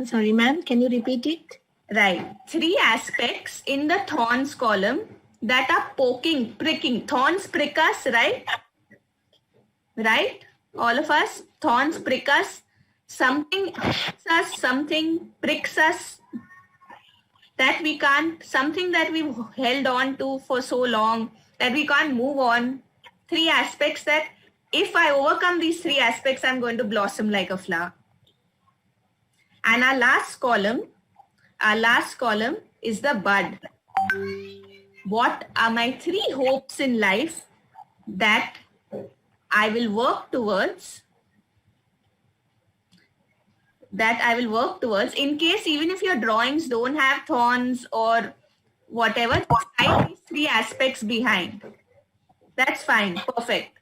Sorry, ma'am. Can you repeat it? Right. 3 aspects in the thorns column that are poking, pricking. Thorns prick us, right? Right? All of us. Thorns prick us. Something hurts us, something pricks us that we can't, something that we've held on to for so long that we can't move on. 3 aspects that if I overcome these 3 aspects, I'm going to blossom like a flower. And our last column is the bud. What are my 3 hopes in life that I will work towards? In case even if your drawings don't have thorns or whatever, just write these 3 aspects behind. That's fine. Perfect.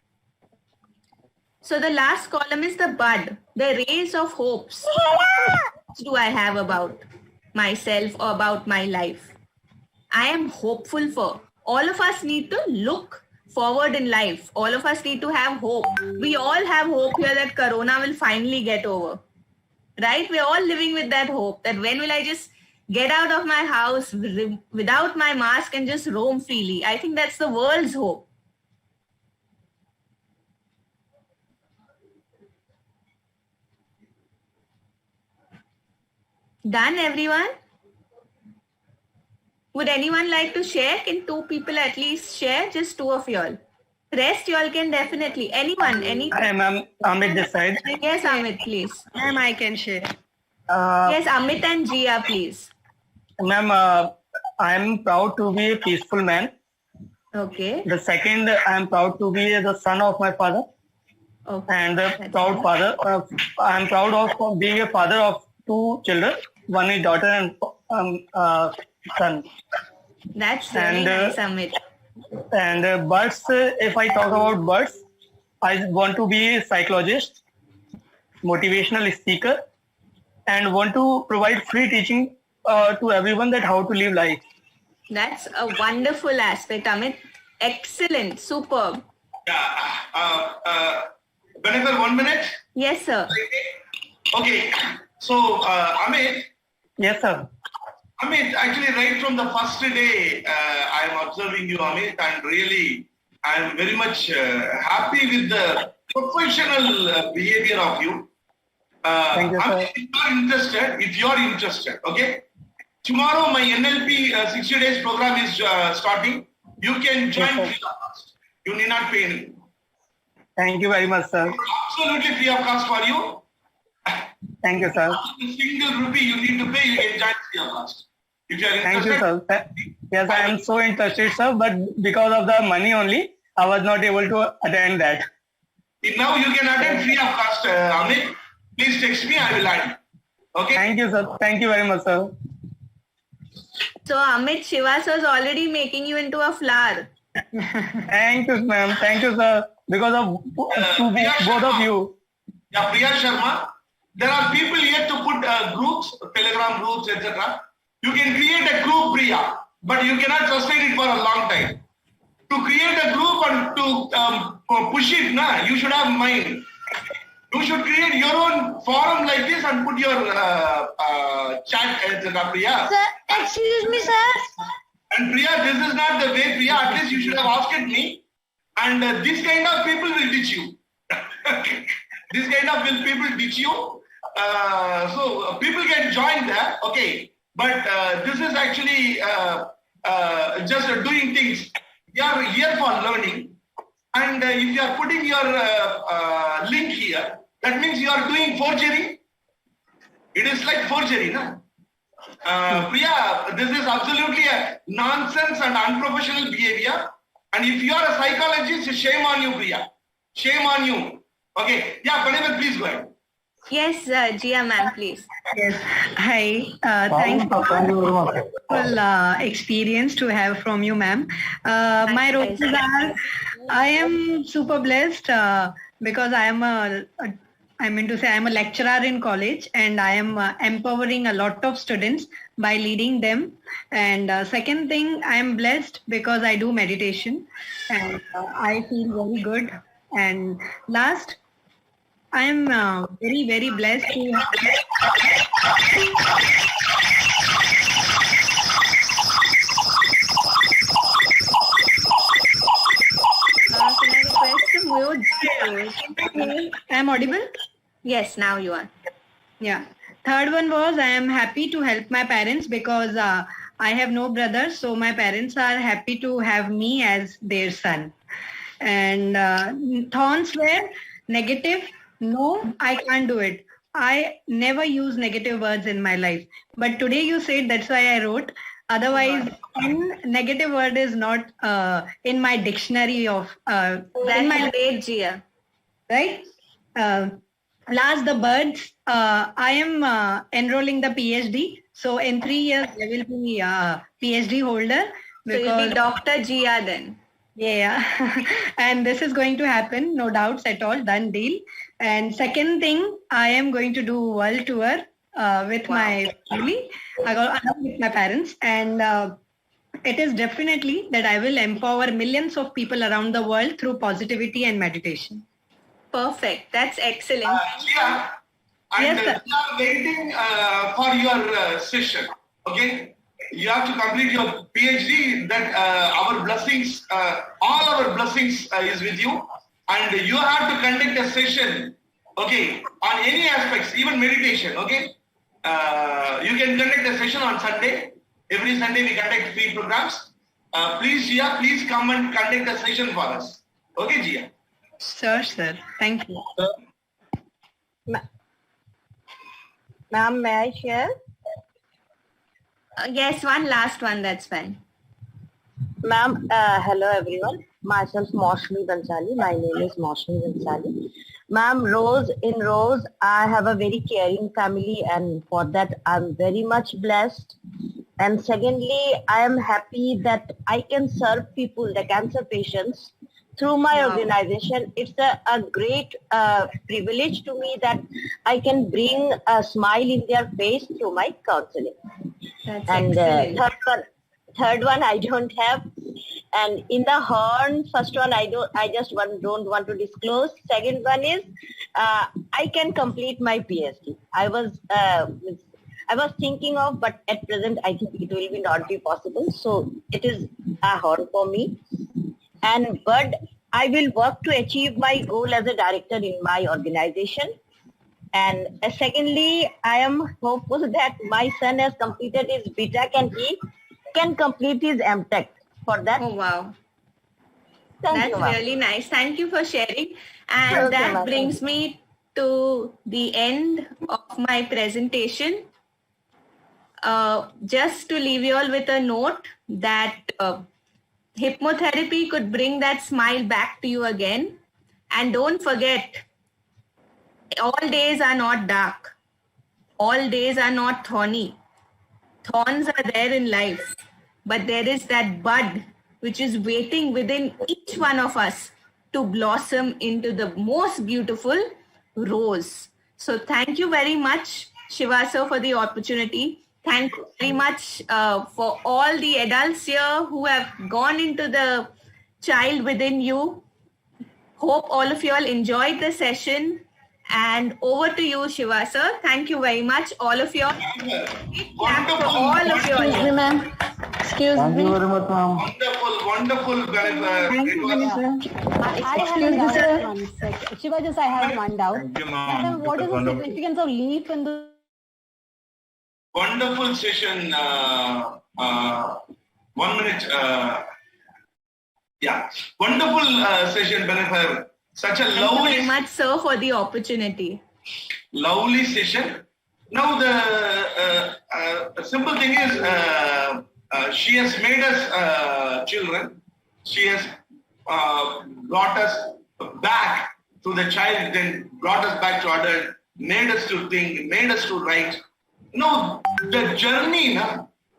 So the last column is the bud, the rays of hopes. What do I have about myself or about my life? I am hopeful for. All of us need to look forward in life. All of us need to have hope. We all have hope here that Corona will finally get over. Right? We're all living with that hope that when will I just get out of my house without my mask and just roam freely. I think that's the world's hope. Done, everyone? Would anyone like to share? Can 2 people at least share? Just 2 of y'all. Rest y'all can definitely. Anyone? Hi, ma'am. Amit this side. Yes, Amit, please. Ma'am, I can share. Yes, Amit and Jia, please. Ma'am, I am proud to be a peaceful man. Okay. The second, I am proud to be the son of my father. Okay. And the proud father. I am proud of being a father of 2 children. One is daughter and son. That's very nice, Amit. And birds, if I talk about birds, I want to be a psychologist, motivational speaker, and want to provide free teaching to everyone that how to live life. That's a wonderful aspect, Amit. Excellent, superb. Whenever 1 minute. Yes, sir. Okay. So, Amit. Yes, sir. Amit, actually, right from the first day, I am observing you, Amit, and really, I am very much happy with the professional behavior of you. Thank you, sir. If you are interested, okay? Tomorrow, my NLP 60 days program is starting. You can join free of cost. You need not pay anything. Thank you very much, sir. Absolutely free of cost for you. Thank you, sir. A single rupee you need to pay, you can join free of cost. If you are interested. Thank you, sir. Yes, I am so interested, sir, but because of the money only, I was not able to attend that. Now you can attend free of cost, Amit. Please text me, I will add you. Okay? Thank you, sir. Thank you very much, sir. So, Amit, Shivas was already making you into a flower. Thank you, ma'am. Thank you, sir. Because of both of you. Yeah, Priya Sharma. There are people here to put groups, Telegram groups, etc. You can create a group, Priya, but you cannot sustain it for a long time. To create a group and to push it, you should have mind. You should create your own forum like this and put your chat, etc. Priya. Sir, excuse me, sir. And Priya, this is not the way, Priya. At least you should have asked me. And this kind of people will teach you. This kind of people teach you. So people can join there, okay. But this is actually just doing things. You are here for learning. And if you are putting your link here, that means you are doing forgery. It is like forgery, no? Priya, this is absolutely a nonsense and unprofessional behavior. And if you are a psychologist, shame on you, Priya. Shame on you. Okay. Yeah, Pranima, please go ahead. Yes, Jia ma'am, please. Yes. Hi. Thanks for wonderful experience to have from you, ma'am. My roses are, I am super blessed because I am I'm a lecturer in college and I am empowering a lot of students by leading them. And second thing, I am blessed because I do meditation and I feel very good. And last, I am very, very blessed to have Can I request to mute? I'm audible? Yes, now you are. Yeah. Third one was I am happy to help my parents because I have no brothers. So my parents are happy to have me as their son. And thorns were negative. No, I can't do it. I never use negative words in my life. But today you said that's why I wrote. Otherwise, negative word is not in my dictionary of... That's great, Jia. Right? Last, the birds. I am enrolling the PhD. So in 3 years, I will be a PhD holder. So you'll be Dr. Jia then. Yeah. And this is going to happen. No doubts at all. Done deal. And second thing, I am going to do world tour with my family, along with my parents. And it is definitely that I will empower millions of people around the world through positivity and meditation. Perfect. That's excellent. Jia, and Yes, sir. we are waiting for your session. Okay? You have to complete your PhD. That our blessings, all our blessings is with you. And you have to conduct a session, okay, on any aspects, even meditation, okay? You can conduct a session on Sunday. Every Sunday we conduct free programs. Please, Jia, please come and conduct a session for us. Okay, Jia? Sir. Thank you. Ma'am, may I share? Yes, one last one, that's fine. Ma'am, hello everyone. Myself Maushmi Bansali. My name is Maushmi Bansali. Ma'am, in Rose, I have a very caring family and for that I'm very much blessed. And secondly, I am happy that I can serve people, the cancer patients, through my organization. It's a great privilege to me that I can bring a smile in their face through my counseling. That's And excellent. third one I don't have. And in the horn, first one I don't want to disclose. Second one is I can complete my PhD. I was thinking of, but at present I think it will not be possible. So it is a horn for me. But I will work to achieve my goal as a director in my organization. And secondly, I am hopeful that my son has completed his BTech and he can complete his MTech for that. Oh, wow. Thank you, That's really nice. Thank you for sharing. And Okay, that ma'am. brings me to the end of my presentation. Just to leave you all with a note that hypnotherapy could bring that smile back to you again. And don't forget, all days are not dark. All days are not thorny. Thorns are there in life, but there is that bud which is waiting within each one of us to blossom into the most beautiful rose. So thank you very much, Shiva sir, for the opportunity. Thank you very much for all the adults here who have gone into the child within you. Hope all of you all enjoyed the session. And over to you, Shiva sir. Thank you very much, all of you all. Big clap for all of you all. Excuse me, ma'am. Excuse Thank me. you very much, ma'am. Wonderful, Jennifer. Thank It you, was Jennifer. I have Excuse a me, doubt. sir. One sec. Shiva, just I have one doubt. Thank you, Madam, ma'am. what is the Wonderful. significance of leaf in the wonderful session. 1 minute. Yeah, wonderful session, Jennifer. Such a Thank you lovely, very much, sir, for the opportunity. lovely session. Now the simple thing is, she has made us children. She has brought us back to the child, then brought us back to adult, made us to think, made us to write. No, the journey,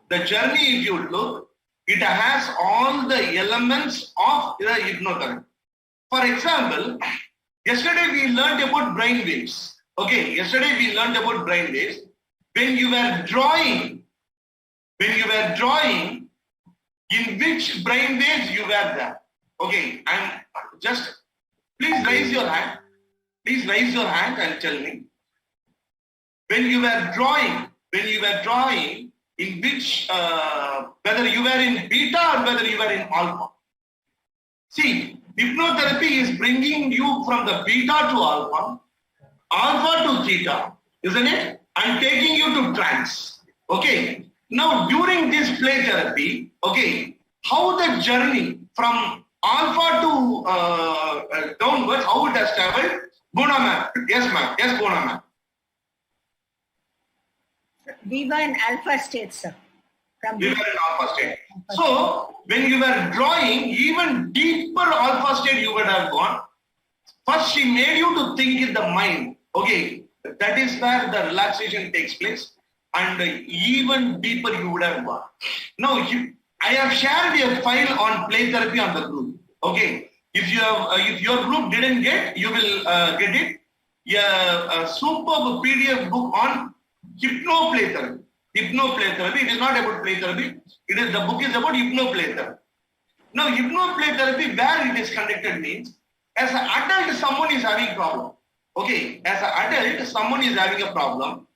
if you look, it has all the elements of the hypnotherapy. For example, yesterday we learned about brain waves. Okay, yesterday we learned about brain waves. When you were drawing, in which brain waves you were there? Okay, I'm just, please raise your hand. Please raise your hand and tell me. When you were drawing, in which, whether you were in beta or whether you were in alpha. See, hypnotherapy is bringing you from the beta to alpha, alpha to theta, isn't it? And taking you to trance. Okay. Now, during this play therapy, okay, how the journey from alpha to downwards, how it has traveled? Bona ma'am. Yes, ma'am. Yes, Bona ma'am. We were in alpha state, sir. We were in alpha state. So, when you were drawing, even deeper alpha state you would have gone. First, she made you to think in the mind. Okay, that is where the relaxation takes place. And even deeper you would have gone. Now, I have shared a file on play therapy on the group. Okay, if your group didn't get, you will get it. A superb PDF book on hypno-play therapy. Hypno-play therapy. It is not about play therapy. The book is about hypno-play therapy. Now, hypno-play therapy, where it is conducted means, as an adult, someone is having a problem. Okay, as an adult, someone is having a problem.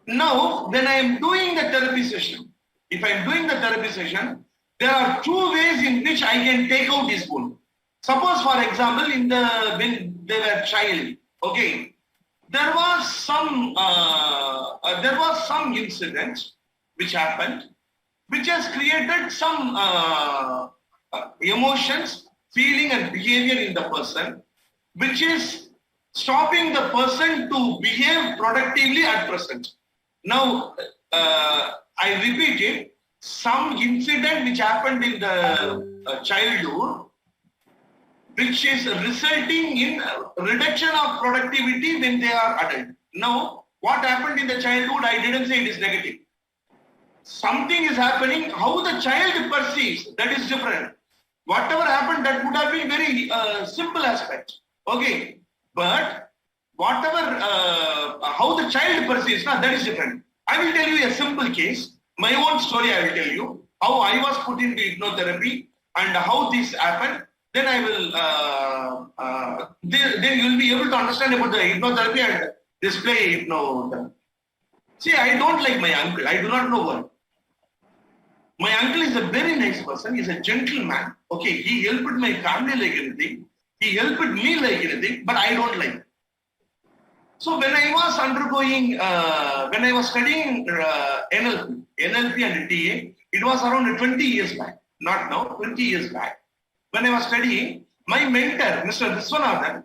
Now, when I am doing the therapy session, if I am doing the therapy session, there are two ways in which I can take out this wound. Suppose, for example, when they were child, okay, there was some incident which happened, which has created some emotions, feeling and behavior in the person, which is stopping the person to behave productively at present. Now, I repeat it, some incident which happened in the childhood, which is resulting in reduction of productivity when they are adult. Now, what happened in the childhood, I didn't say it is negative. something is happening, how the child perceives, that is different. Whatever happened, that would have been very simple aspect. Okay, but whatever, how the child perceives, that is different. I will tell you a simple case. My own story I will tell you. How I was put into hypnotherapy and how this happened. Then I will, then you will be able to understand about the hypnotherapy and display hypnotherapy. See, I don't like my uncle. I do not know why. My uncle is a very nice person. He is a gentleman. Okay, he helped my family like anything. He helped me like anything, but I don't like. So when I was undergoing, when I was studying NLP and TA, it was around 20 years back. Not now, 20 years back. When I was studying, my mentor, Mr. Viswanathan,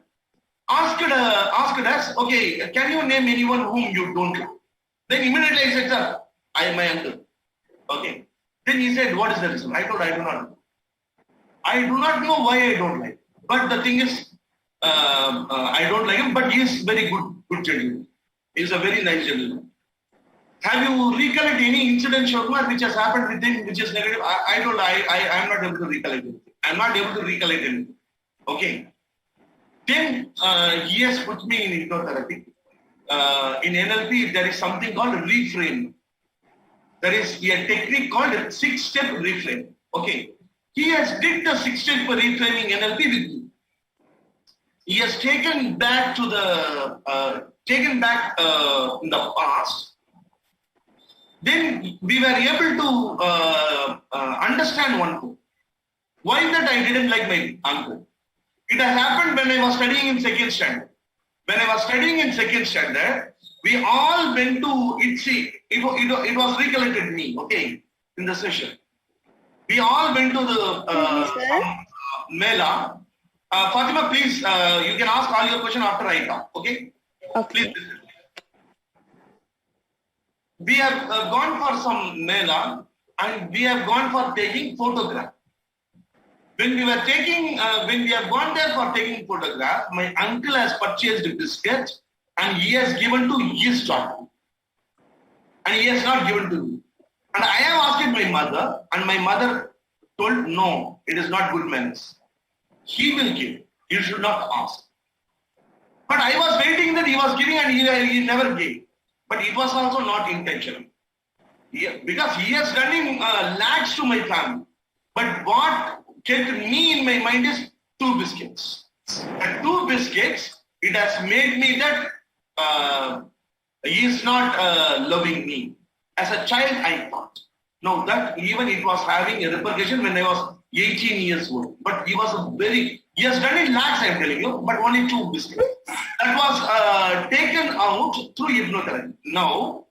asked us, okay, can you name anyone whom you don't like? Then immediately I said, sir, I am my uncle. Okay. Then he said, what is the reason? I told, I do not know. I do not know why I don't like. But the thing is, I don't like him, but he is very good gentleman. He is a very nice gentleman. Have you recollect any incident, Shobhma, which has happened with him, which is negative? I am not able to recollect anything. I am not able to recollect anything. Okay. Then he has put me in hypnotherapy. In NLP, there is something called reframe. There is a technique called 6-step reframe. Okay. He has did the 6-step reframing NLP with me. He has taken back to the in the past. Then we were able to understand one thing. Why that I didn't like my uncle? It has happened when I was studying in 2nd standard. When I was studying in 2nd standard, we all went to ITSE. It was recollected me, okay, in the session. We all went to the Mela. Fatima, please, you can ask all your questions after I talk, okay? Okay. Please listen. We have gone for some Mela and we have gone for taking photograph. When we were taking, when we have gone there for taking photograph, my uncle has purchased a biscuit and he has given to his daughter. And he has not given to me. And I have asked my mother, and my mother told, no, it is not good manners. He will give. You should not ask. But I was waiting that he was giving and he never gave. But it was also not intentional. Because he has done in lakhs to my family. But what kept me in my mind is 2 biscuits. And 2 biscuits, it has made me that he is not loving me. As a child, I thought. No, that even it was having a repercussion when I was 18 years old. But he has done it lakhs, I am telling you, but only 2 biscuits. That was taken out through hypnotherapy. Now,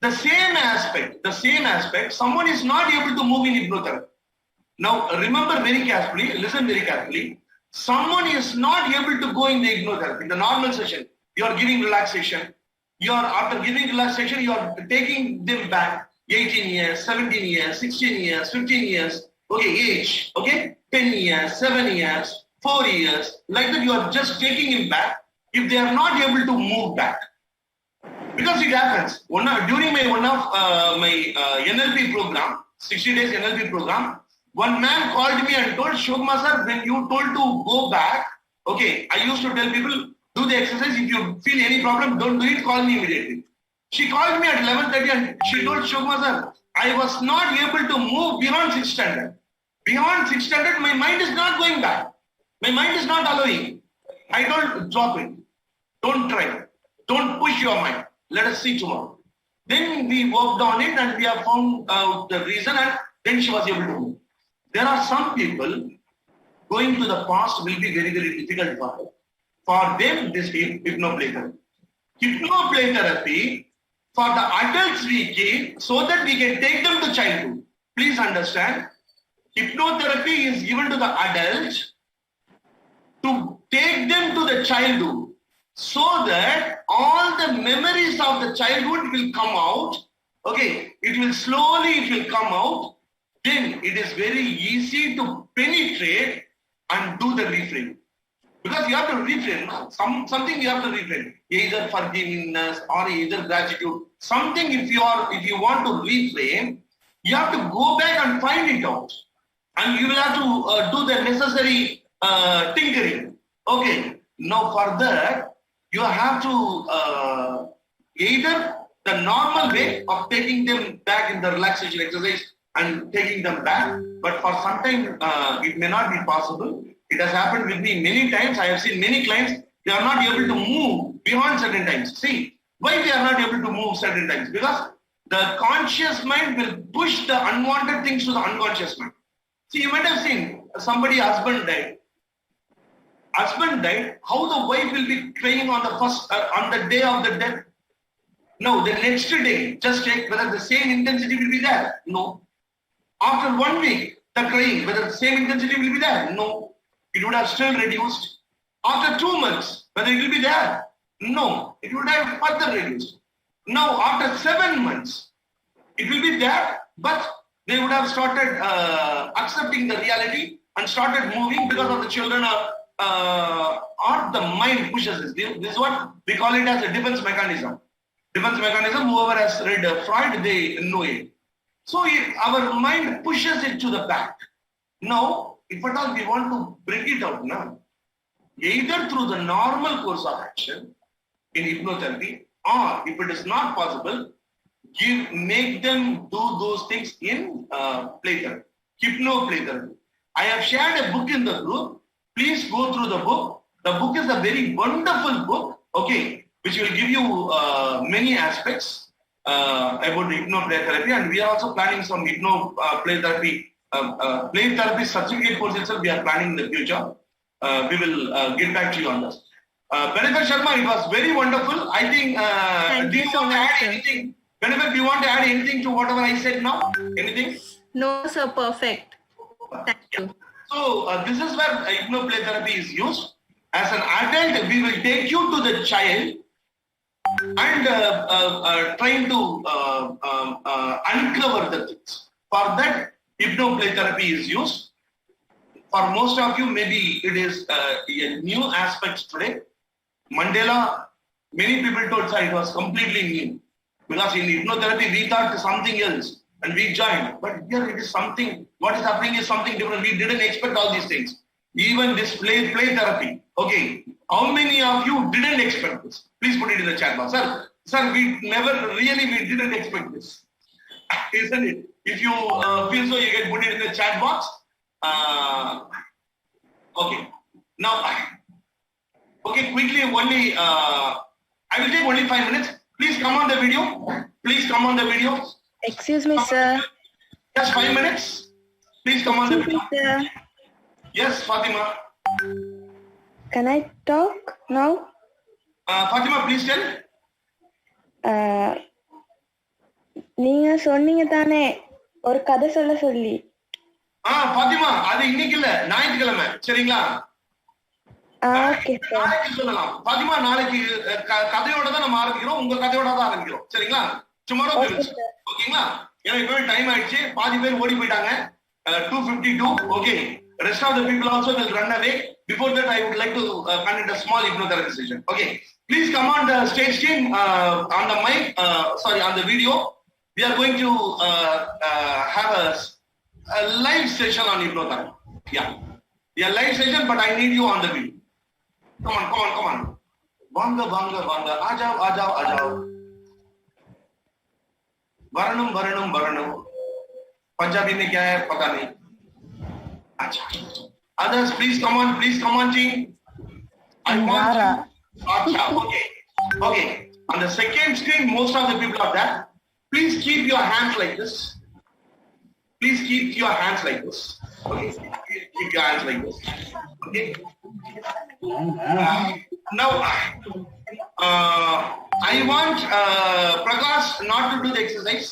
the same aspect, someone is not able to move in hypnotherapy. Now, remember very carefully, listen very carefully. Someone is not able to go in the hypnotherapy, in the normal session. You are giving relaxation. After giving relaxation, you are taking them back 18 years, 17 years, 16 years, 15 years, okay, age, okay, 10 years, 7 years, 4 years, like that you are just taking him back if they are not able to move back. Because it happens. During one of my NLP program, 60 days NLP program, one man called me and told, Shobhma sir, when you told to go back, okay, I used to tell people, do the exercise. If you feel any problem, don't do it, call me immediately. She called me at 11:30 and she told, Shobhma sir, I was not able to move beyond 6th standard. Beyond 6th standard, my mind is not going back. My mind is not allowing. I told, drop it. Don't try. Don't push your mind. Let us see tomorrow. Then we worked on it and we have found out the reason and then she was able to move. There are some people going to the past will be very, very difficult for them. For them, this hypnoplay therapy. Hypnoplay therapy, for the adults we give so that we can take them to childhood. Please understand, hypnotherapy is given to the adults to take them to the childhood so that all the memories of the childhood will come out. Okay, it will come out. Then it is very easy to penetrate and do the reframe. Because you have to reframe, something you have to reframe. Either forgiveness or either gratitude. Something if you want to reframe, You have to go back and find it out. And you will have to do the necessary tinkering. Okay. Now for that, you have to either the normal way of taking them back in the relaxation exercise and taking them back, but for some time it may not be possible. It has happened with me many times. I have seen many clients, they are not able to move beyond certain times. See, why they are not able to move certain times? Because the conscious mind will push the unwanted things to the unconscious mind. See, you might have seen somebody, husband died. Husband died, how the wife will be crying on the day of the death? No, the next day, just check whether the same intensity will be there. No. After 1 week, the crying, whether the same intensity will be there. No. It would have still reduced. After 2 months, whether it will be there. No. It would have further reduced. Now, after 7 months, it will be there, but they would have started accepting the reality and started moving because of the children or the mind pushes this. This is what we call it as a defense mechanism. Defense mechanism, whoever has read Freud, they know it. So our mind pushes it to the back. Now, if at all we want to bring it out now, either through the normal course of action in hypnotherapy, or if it is not possible, make them do those things in play therapy, hypno play therapy. I have shared a book in the group. Please go through the book. The book is a very wonderful book, okay, which will give you many aspects about hypno play therapy, and we are also planning some hypno play therapy certificate course itself. We are planning in the future. We will get back to you on this. Benefit Sharma, it was very wonderful. I think. Do you want to add anything? Benefit, do you want to add anything to whatever I said now? Anything? No, sir. Perfect. Thank you. So this is where hypno play therapy is used. As an adult, we will take you to the child and trying to uncover the things. For that, hypno play therapy is used. For most of you, maybe it is a new aspect today. Mandela, many people told that it was completely new. Because in hypnotherapy, we thought something else and we joined. But here it is something, what is happening is something different. We didn't expect all these things. Even this play therapy. Okay, how many of you didn't expect this? Please put it in the chat box. Sir, we didn't expect this. Isn't it? If you feel so, you can put it in the chat box. Okay. Now, okay, quickly, only, I will take only 5 minutes. Please come on the video. Please come on the video. Excuse me, sir. Just 5 minutes. Please come on the video. Sir. Yes, Fatima. Can I talk now? Fatima, please tell. நீங்க சொன்னீங்க தானே ஒரு கதை சொல்ல சொல்லி. பாத்திமா, அது இன்னைக்கு இல்ல, ஞாயிற்றுக்கிழமை, சரிங்களா? நாளைக்கு சொல்லலாம். பாத்திமா, நாளைக்கு கதையோட தான் நம்ம ஆரம்பிக்கிறோம். உங்க கதையோட தான் ஆரம்பிக்கிறோம், சரிங்களா? டுமாரோ ஓகேங்களா? ஏன்னா இப்பவே டைம் ஆயிடுச்சு, பாதி பேர் ஓடி போயிட்டாங்க. 2:52. Okay. Rest of the people also will run away. Before that, I would like to conduct a small hypnotherapy session. Okay. Please come on the stage team on the mic. On the video. We are going to have a live session on hypnotherapy. Yeah, live session, but I need you on the video. Come on. Vanga. Ajao. Varanam. Punjabi mein kya hai? Pata nahi. Acha. Others, please come on, team. I want you. Okay. On the second screen, most of the people are there. Please keep your hands like this. Okay? Keep your hands like this. Okay? Now, I want Prakash not to do the exercise.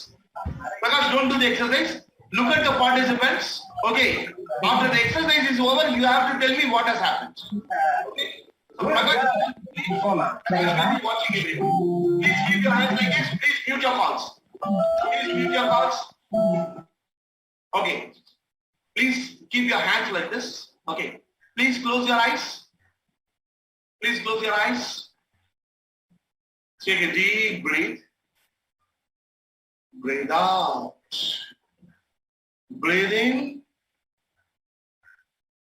Prakash, don't do the exercise. Look at the participants. Okay. After the exercise is over, you have to tell me what has happened. Okay. So Prakash, please be watching it. Please keep your hands like this. Please mute your calls. Okay. Please keep your hands like this. Okay. Please close your eyes. Take a deep breath. Breathe out. Breathe in.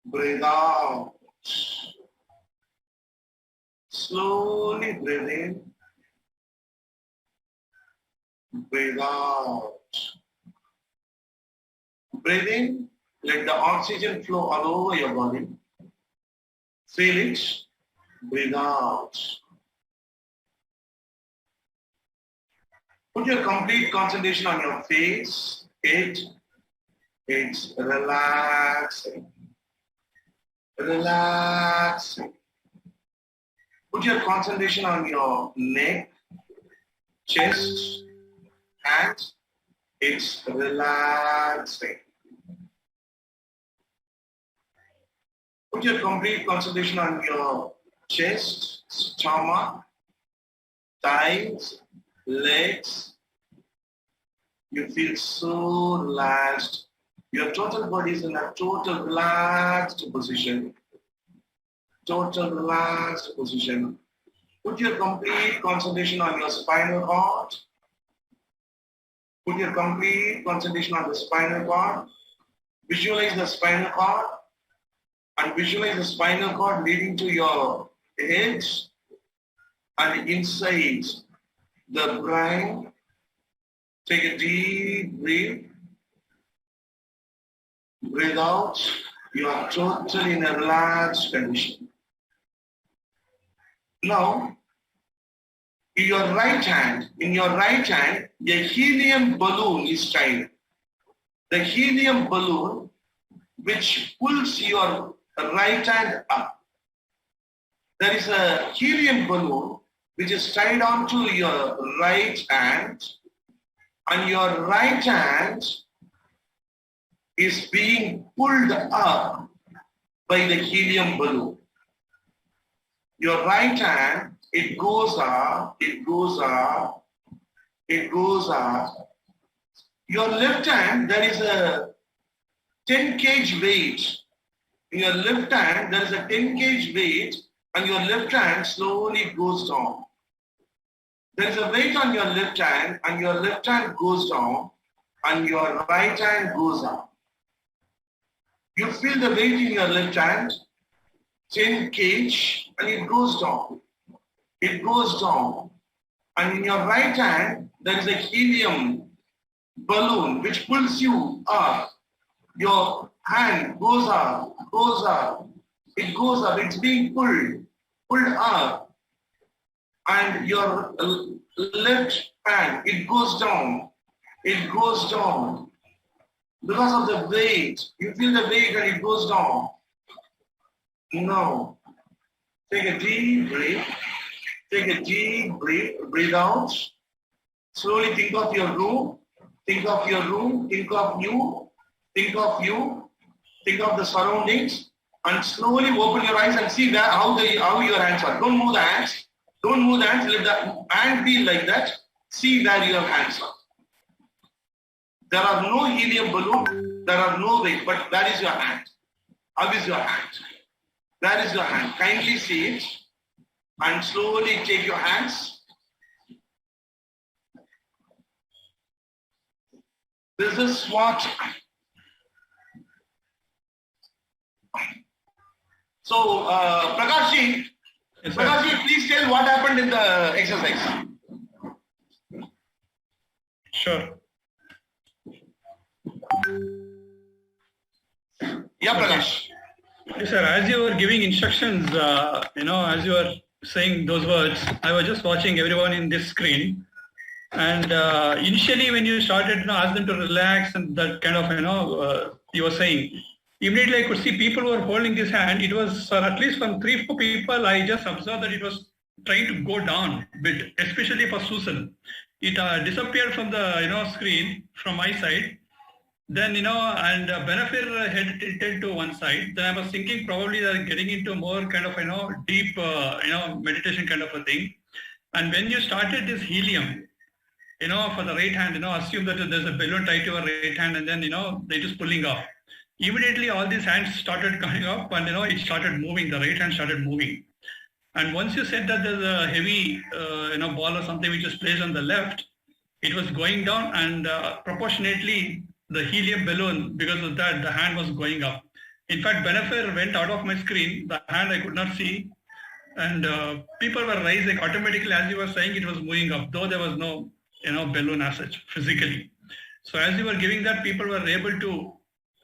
Breathe out. Slowly breathe in. Breathe out. Breathe in. Let the oxygen flow all over your body. Feel it. Breathe out. Put your complete concentration on your face. It's relaxing. Relaxing. Put your concentration on your neck, chest, hands. It's relaxing. Put your complete concentration on your chest, stomach, thighs, legs. You feel so relaxed. Your total body is in a total relaxed position. Total relaxed position. Put your complete concentration on your spinal cord. Put your complete concentration on the spinal cord. Visualize the spinal cord. And visualize the spinal cord leading to your head and inside the brain. Take a deep breath. Breathe out. You are totally in a relaxed condition. Now, in your right hand, a helium balloon is tied. The helium balloon which pulls your right hand up. There is a helium balloon which is tied onto your right hand, and your right hand is being pulled up by the helium balloon. Your right hand, it goes up, it goes up, it goes up. Your left hand, there is a 10 kg weight. In your left hand, there is a 10 kg weight, and your left hand slowly goes down. There is a weight on your left hand, and your left hand goes down, and your right hand goes up. You feel the weight in your left hand, 10 kg, and it goes down. It goes down. And in your right hand, there is a helium balloon which pulls you up. Your hand goes up, goes up. It goes up. It's being pulled up. And your left hand, it goes down. It goes down. Because of the weight, you feel the weight and it goes down. Now, take a deep breath. Take a deep breath. Breathe out. Slowly think of your room. Think of your room. Think of you. Think of you. Think of the surroundings. And slowly open your eyes and see that how your hands are. Don't move the hands. Don't move the hands. Let the hand be like that. See where your hands are. There are no helium balloon. There are no weight. But that is your hand. How is your hand? That is your hand. Kindly see it. And slowly take your hands. This is what. So, Prakashji, yes, Prakashji, please tell what happened in the exercise. Sure. Yeah, Prakash. Yes, sir. As you were giving instructions, as you were saying those words, I was just watching everyone in this screen. And initially, when you started, ask them to relax and that kind of, you were saying, immediately I could see people were holding this hand. It was, at least from 3-4 people, I just observed that it was trying to go down a bit, especially for Susan. It disappeared from the, screen from my side. Then, and Benafir had tilted to one side. Then I was thinking probably they're getting into more kind of, deep, meditation kind of a thing. And when you started this helium, for the right hand, assume that there's a balloon tied to your right hand and then, they're just pulling up. Immediately all these hands started coming up and, it started moving. The right hand started moving. And once you said that there's a heavy, ball or something which is placed on the left, it was going down and proportionately the helium balloon, because of that, the hand was going up. In fact, Benefer went out of my screen. The hand I could not see. And people were rising automatically. As you were saying, it was moving up, though there was no, balloon as such physically. So as you were giving that, people were able to,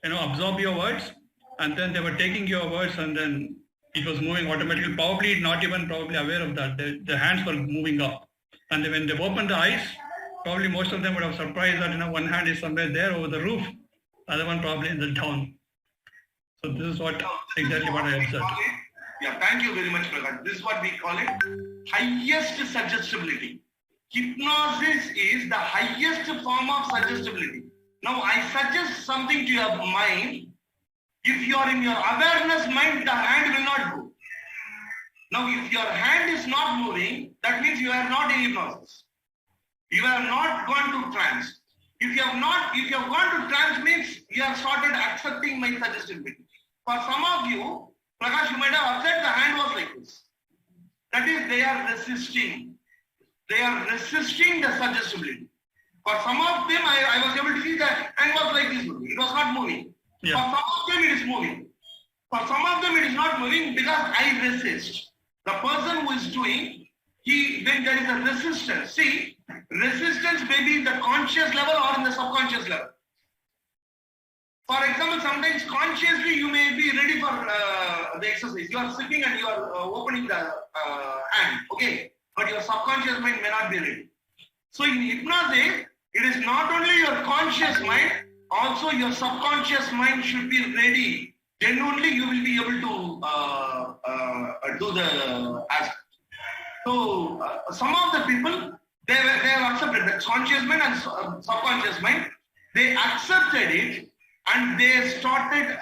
absorb your words, and then they were taking your words, and then it was moving automatically. Probably not even aware of that. The hands were moving up. And then when they opened the eyes, probably most of them would have surprised that, one hand is somewhere there over the roof, other one probably in the down. So this is exactly what I observed. Yeah, thank you very much, Prakash. This is what we call it highest suggestibility. Hypnosis is the highest form of suggestibility. Now, I suggest something to your mind. If you are in your awareness mind, the hand will not move. Now, if your hand is not moving, that means you are not in hypnosis. You have not gone to trance. If you have gone to trance, means you have started accepting my suggestibility. For some of you, Prakash, you might have observed the hand was like this. That is, they are resisting. They are resisting the suggestibility. For some of them, I was able to see the hand was like this. It was not moving. Yeah. For some of them, it is moving. For some of them, it is not moving because I resist. The person who is doing, when there is a resistance, see, resistance may be in the conscious level or in the subconscious level. For example, sometimes consciously you may be ready for the exercise. You are sitting and you are opening the hand, okay? But your subconscious mind may not be ready. So in hypnosis, it is not only your conscious mind, also your subconscious mind should be ready. Then only you will be able to do the aspect. So some of the people, they have accepted the conscious mind and subconscious mind. They accepted it. And they started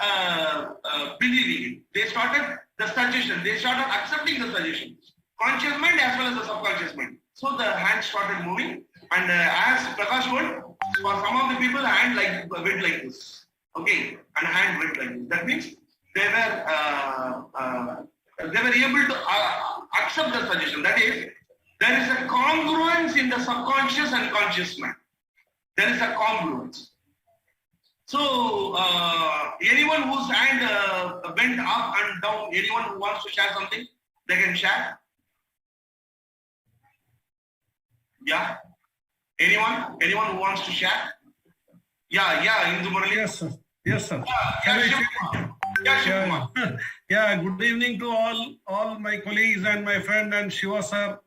believing it. They started the suggestion. They started accepting the suggestion. Conscious mind as well as the subconscious mind. So the hand started moving. And as Prakash told, for some of the people, the hand went like this. Okay, and hand went like this. That means they were able to accept the suggestion. That is, there is a congruence in the subconscious and conscious mind. There is a congruence. So, anyone whose hand went up and down, anyone who wants to share something, they can share. Yeah? Anyone who wants to share? Yeah, Indu Murali. Yes, sir. Yes, sir. Yeah, good evening to all my colleagues and my friend and Shiva sir.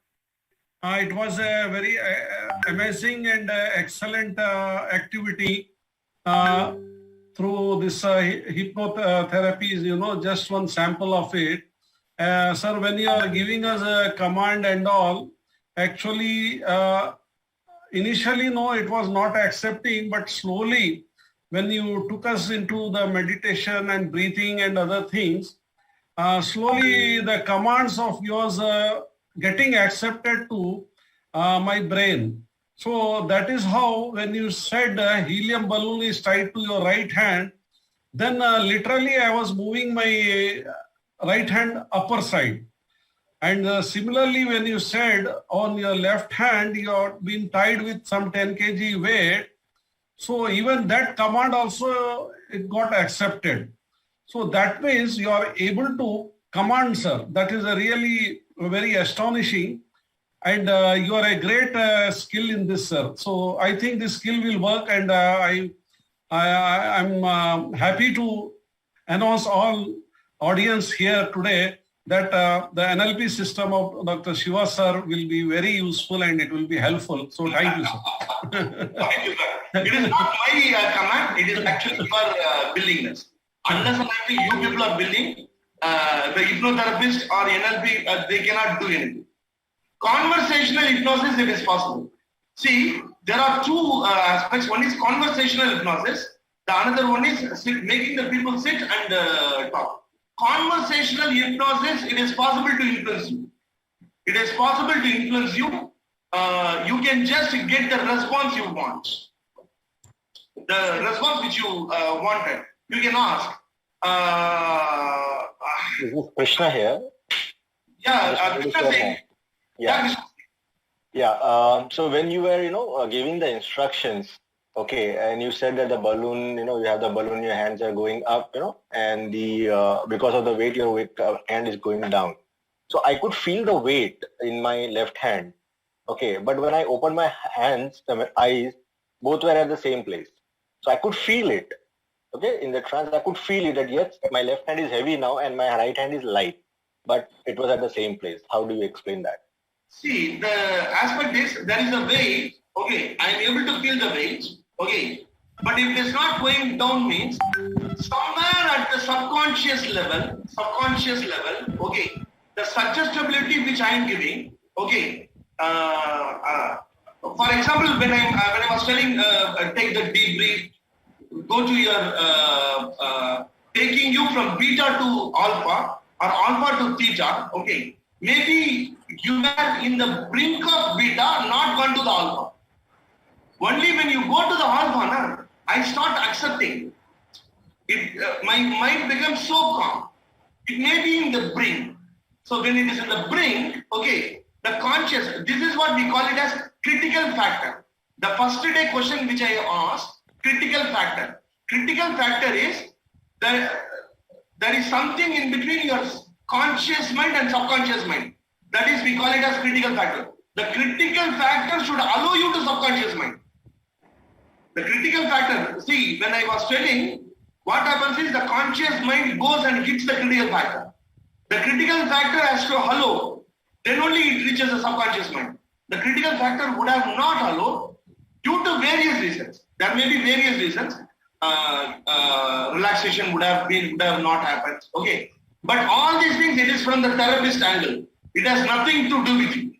It was a very amazing and excellent activity. Through this hypnotherapy is, just one sample of it. Sir, when you are giving us a command and all, actually, initially, no, it was not accepting, but slowly, when you took us into the meditation and breathing and other things, slowly the commands of yours getting accepted to my brain. So that is how when you said helium balloon is tied to your right hand, then literally I was moving my right hand upper side. And similarly, when you said on your left hand, you are being tied with some 10 kg weight. So even that command also, it got accepted. So that means you are able to command, sir. That is really very astonishing. And you are a great skill in this, sir. So I think this skill will work, and I'm happy to announce all audience here today that the NLP system of Dr. Shiva sir will be very useful and it will be helpful. So thank you, sir. Thank you, sir. It is not my command. It is actually your willingness. Unless and until you people are willing, the hypnotherapist or NLP, they cannot do anything. Conversational hypnosis, it is possible. See, there are two aspects. One is conversational hypnosis. The another one is making the people sit and talk. Conversational hypnosis, it is possible to influence you. It is possible to influence you. You can just get the response you want. The response which you wanted. You can ask. Is this Krishna here? Yeah, Krishna saying. Yeah. So when you were, giving the instructions, Okay, and you said that the balloon, you have the balloon, your hands are going up, and because of the weight, your hand is going down. So I could feel the weight in my left hand. Okay, but when I opened my hands, my eyes, both were at the same place. So I could feel it. Okay, in the trance, I could feel it that yes, my left hand is heavy now and my right hand is light, but it was at the same place. How do you explain that? See, the aspect is there is a weight. Okay, I am able to feel the weight. Okay, but if it is not going down means somewhere at the subconscious level, okay, the suggestibility which I am giving, okay, for example, when I was telling, take the deep breath, go to your, taking you from beta to alpha or alpha to theta, okay, maybe you are in the brink of beta, not gone to the alpha. Only when you go to the alpha, I start accepting. My mind becomes so calm. It may be in the brink. So when it is in the brink, okay, the conscious, this is what we call it as critical factor. The first day question which I asked, critical factor. Critical factor is that there is something in between your conscious mind and subconscious mind. That is, we call it as critical factor. The critical factor should allow you to subconscious mind. The critical factor, see, when I was telling, what happens is the conscious mind goes and hits the critical factor. The critical factor has to allow, then only it reaches the subconscious mind. The critical factor would have not allowed due to various reasons. There may be various reasons. Relaxation would have not happened. Okay. But all these things, it is from the therapist angle. It has nothing to do with you.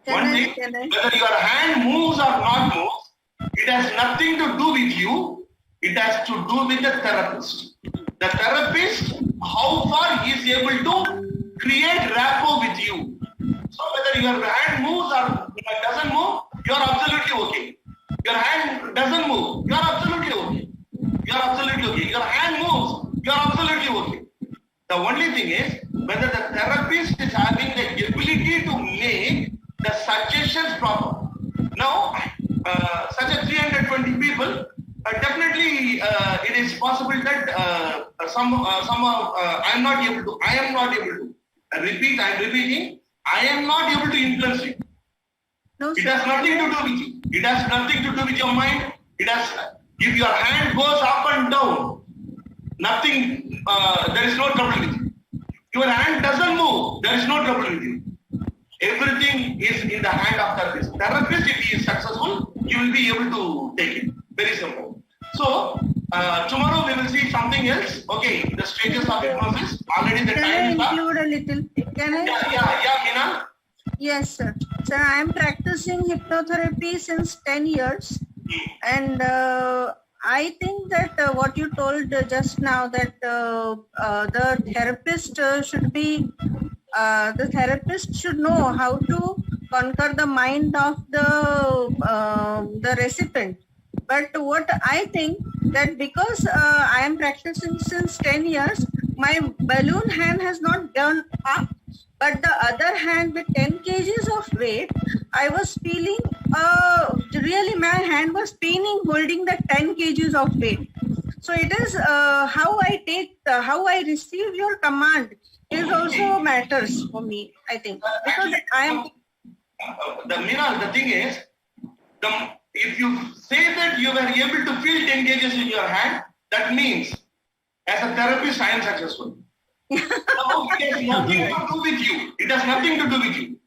One thing, whether your hand moves or not moves, it has nothing to do with you. It has to do with the therapist. The therapist, how far he is able to create rapport with you. So whether your hand moves or doesn't move, you are absolutely okay. Your hand doesn't move, you are absolutely okay. You are absolutely okay. Your hand moves, you are absolutely okay. The only thing is whether the therapist is having the ability to make the suggestions proper. Now, such as 320 people, definitely it is possible that I am not able to. I am repeating. I am not able to influence you. No, it has nothing to do with you. It has nothing to do with your mind. If your hand goes up and down, nothing. There is no trouble with you. Your hand doesn't move. There is no trouble with you. Everything is in the hand of therapist. Therapist, if he is successful, he will be able to take it. Very simple. So, tomorrow we will see something else. Okay, the stages of hypnosis. Already the time is up. Can I include a little? Can I? Yeah, Meena. Yes, sir. Sir, I am practicing hypnotherapy since 10 years. And I think that what you told just now, that the therapist should know how to conquer the mind of the recipient. But what I think that because I am practicing since 10 years, my balloon hand has not gone up, but the other hand with 10 kgs of weight, I was feeling, really my hand was paining holding the 10 kgs of weight. So it is how I receive your command is also matters for me, I think. Because I am... The thing is, if you say that you were able to feel 10 kgs in your hand, that means as a therapist, I am successful. No, it has nothing to do with you. It has nothing to do with you.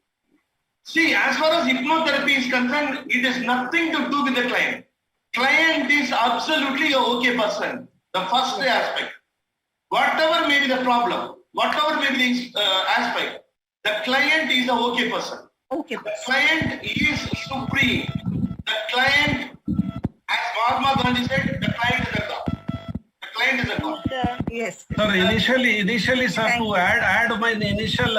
See, as far as hypnotherapy is concerned, it has nothing to do with the client. Client is absolutely an okay person. The first aspect. Whatever may be the problem, whatever may be the aspect, the client is an okay person. Okay. The client is supreme. The client, as Mahatma Gandhi said, the client is a God. The client is a God. Yes. Sir, initially, sir, to add my initial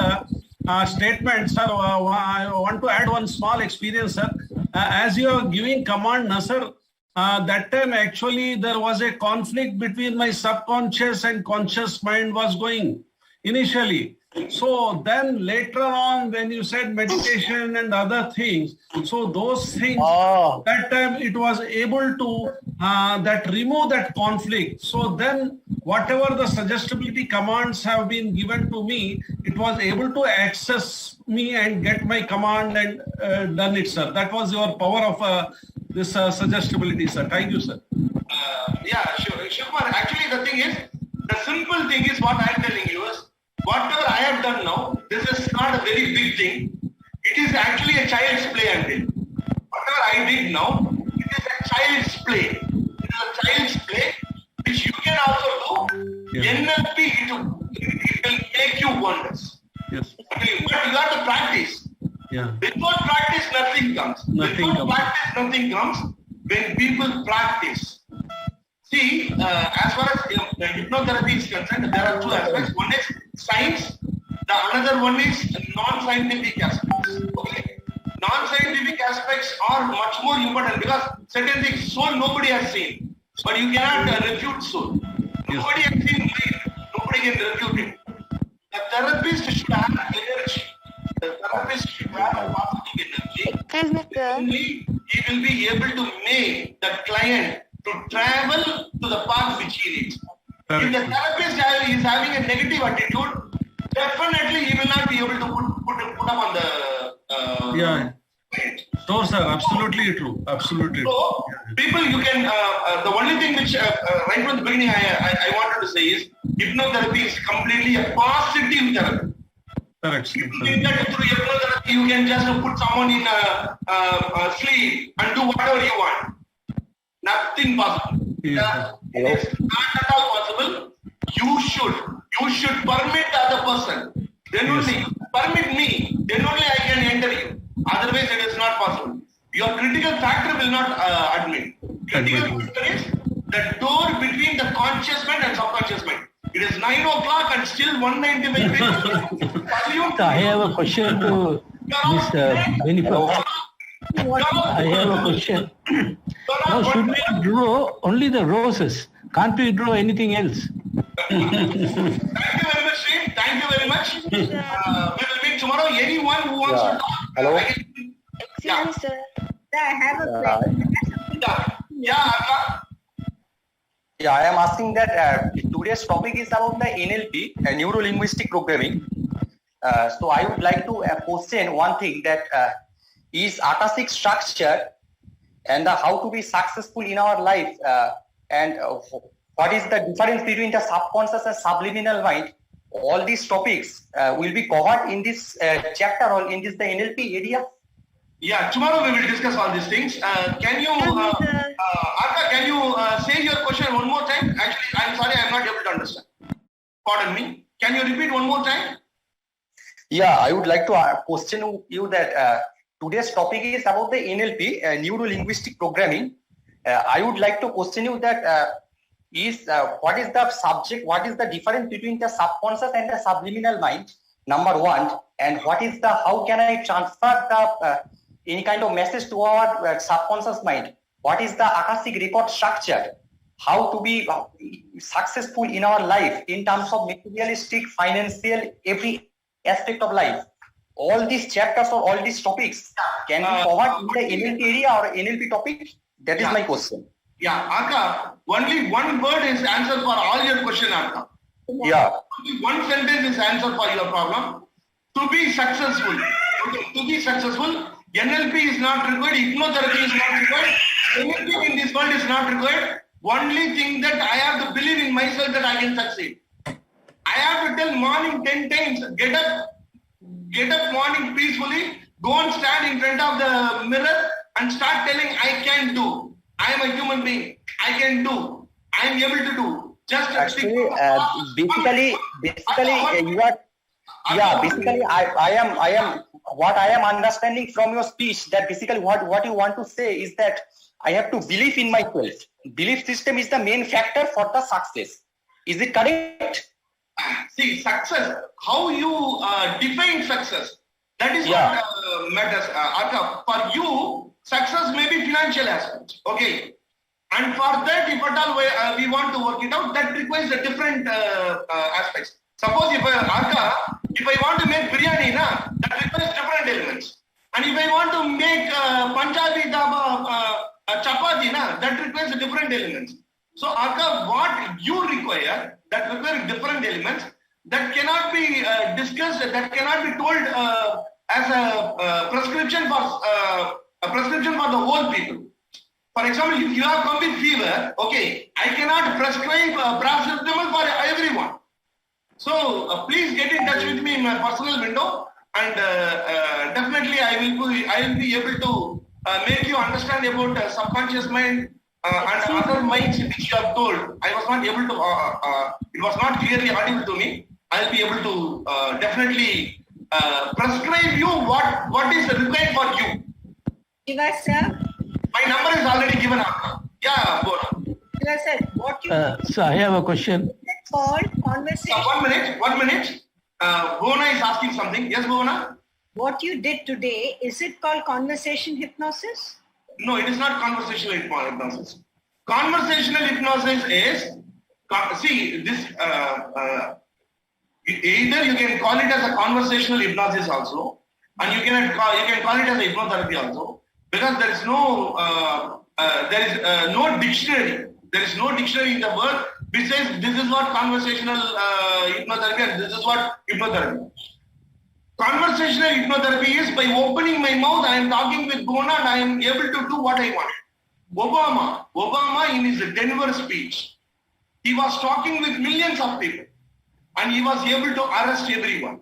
statement, sir, I want to add one small experience, sir. As you are giving command, sir, that time actually there was a conflict between my subconscious and conscious mind was going initially. So then later on, when you said meditation and other things, so those things, that time it was able to that remove that conflict. So then whatever the suggestibility commands have been given to me, it was able to access me and get my command and done it, sir. That was your power of this suggestibility, sir. Thank you, sir. Yeah, sure. Shivakumar, actually the thing is, the simple thing is what I am telling you is, whatever I have done now, this is not a very big thing. It is actually a child's play until. Whatever I did now, it is a child's play. It is a child's play which you can also do. NLP, it will make you wonders. Yes. Okay, but you have to practice. Yeah. Without practice, nothing comes. Without practice, nothing comes. When people practice. See, as far as hypnotherapy is concerned, there are two aspects. One is science, the another one is non-scientific aspects. Okay, non-scientific aspects are much more important because certain things soul nobody has seen, but you cannot refute soul. Nobody has seen mind, nobody can refute it. The therapist should have energy. The therapist should have positive energy. Only he will be able to make the client to travel to the path which he needs. If the therapist is having a negative attitude, definitely he will not be able to put up on the So, sir, absolutely true. Absolutely true. So, people, you can, the only thing which right from the beginning I wanted to say is, hypnotherapy is completely a positive therapy. Correct. Through hypnotherapy, you can just put someone in sleep and do whatever you want. Nothing possible. It is not at all possible. You should permit the other person. Then only permit me. Then only I can enter you. Otherwise, it is not possible. Your critical factor will not admit. Critical factor is the door between the conscious mind and subconscious mind. It is 9 o'clock and still 195 people. I have a question to Mr. Benifer. I have a question. Now, should we draw only the roses? Can't we draw anything else? Thank you very much, Sri. Thank you very much. We will meet tomorrow. Anyone who wants to talk. Hello. Yeah. Sir, I have a question. Yeah, I am asking that today's topic is about the NLP, neuro-linguistic programming. So I would like to question one thing, that is Akashic structure and how to be successful in our life, and what is the difference between the subconscious and subliminal mind. All these topics will be covered in this chapter or in this the NLP area. Yeah, tomorrow we will discuss all these things. Can you, Arka, can you say your question one more time? Actually, I'm sorry, I'm not able to understand. Pardon me. Can you repeat one more time? Yeah, I would like to question you that today's topic is about the NLP, neuro-linguistic programming. I would like to question you that what is the subject, what is the difference between the subconscious and the subliminal mind, number one, and what is the, how can I transfer the any kind of message to our subconscious mind? What is the Akashic record structure? How to be successful in our life in terms of materialistic, financial, every aspect of life. All these chapters or all these topics can be covered in the NLP area or NLP topic? That is my question. Yeah, Arka, only one word is answer for all your question, Arka. Yeah. Only one sentence is answer for your problem. To be successful. Okay, to be successful, NLP is not required, hypnotherapy is not required, anything in this world is not required. Only thing that I have to believe in myself that I can succeed. I have to tell morning 10 times, get up morning peacefully, go and stand in front of the mirror and start telling I can do. I am a human being. I can do. I am able to do. Just actually, basically, you are. Yeah, basically, I am. What I am understanding from your speech, that basically what you want to say is that I have to believe in myself. Belief system is the main factor for the success. Is it correct? See, success. How you define success? That is what matters. Arka, for you, success may be financial aspect. Okay. And for that, if at all we want to work it out, that requires a different aspects. Suppose if I want to make biryani, that requires different elements. And if I want to make Punjabi chapati, that requires different elements. So Akka, what you require, that requires different elements, that cannot be discussed, that cannot be told as a prescription for the whole people. For example, if you have come with fever, okay, I cannot prescribe paracetamol for everyone. So please get in touch with me in my personal window, and definitely I will be able to make you understand about subconscious mind and other minds which you have told. I was not able to. It was not clearly audible to me. I will be able to definitely prescribe you what is required for you. Shiva sir. My number is already given out. Yeah, Bona. Shiva sir, what you So I have a question. It's called conversation. 1 minute. Bona is asking something. Yes, Bona? What you did today, is it called conversation hypnosis? No, it is not conversational hypnosis. Conversational hypnosis is, see, this, either you can call it as a conversational hypnosis also, and you can call it as a hypnotherapy also, because there is no dictionary. There is no dictionary in the world which says this is what conversational hypnotherapy and this is what hypnotherapy. Conversational hypnotherapy is by opening my mouth, I am talking with Bona and I am able to do what I want. Obama in his Denver speech, he was talking with millions of people and he was able to arrest everyone.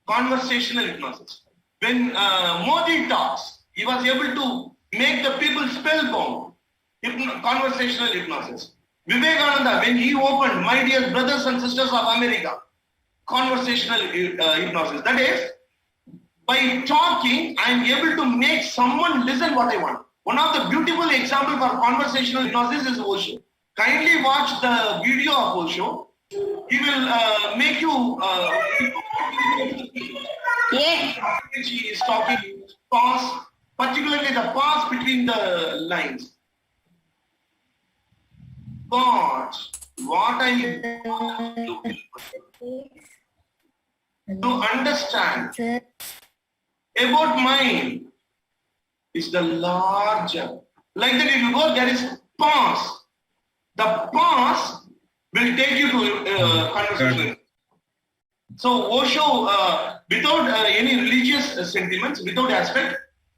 Conversational hypnosis. When Modi talks, he was able to make the people spellbound. Conversational hypnosis. Vivekananda, when he opened, my dear brothers and sisters of America, conversational hypnosis. That is, by talking, I am able to make someone listen what I want. One of the beautiful examples for conversational hypnosis is Osho. Kindly watch the video of Osho. He will make you he is talking, pause, particularly the pause between the lines. God, what I to understand about mind is the larger. Like that, if you go, there is pause. The pause will take you to conversation. So Osho, without any religious sentiments, without aspect,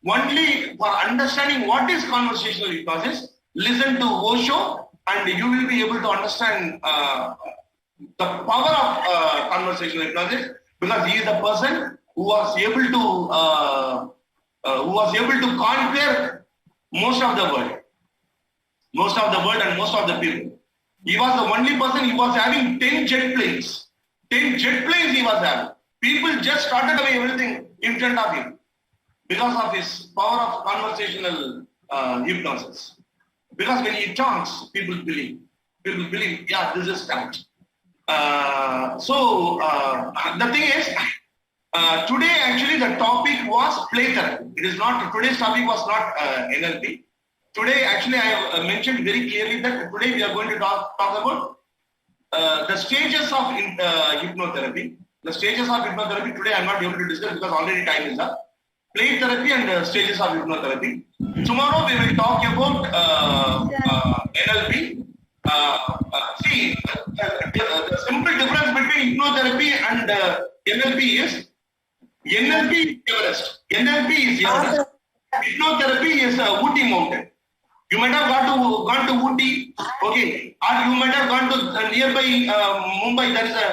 only for understanding what is conversational hypnosis, listen to Osho and you will be able to understand the power of conversational hypnosis, because he is the person who was able to conquer most of the world and most of the people. He was the only person. He was having 10 jet planes. 10 jet planes he was having. People just started away everything in front of him because of his power of conversational hypnosis. Because when he talks, people believe. People believe, yeah, this is correct. So the thing is, today actually the topic was play therapy. It is not, today's topic was not NLP. Today actually I have mentioned very clearly that today we are going to talk about the stages of hypnotherapy. The stages of hypnotherapy today I am not able to discuss because already time is up. Play therapy and stages of hypnotherapy. Tomorrow we will talk about NLP. See, the simple difference between hypnotherapy and NLP is Everest. NLP is Everest. Hypnotherapy is Ooty mountain. You might have gone to Ooty, okay, or you might have gone to nearby Mumbai. There is a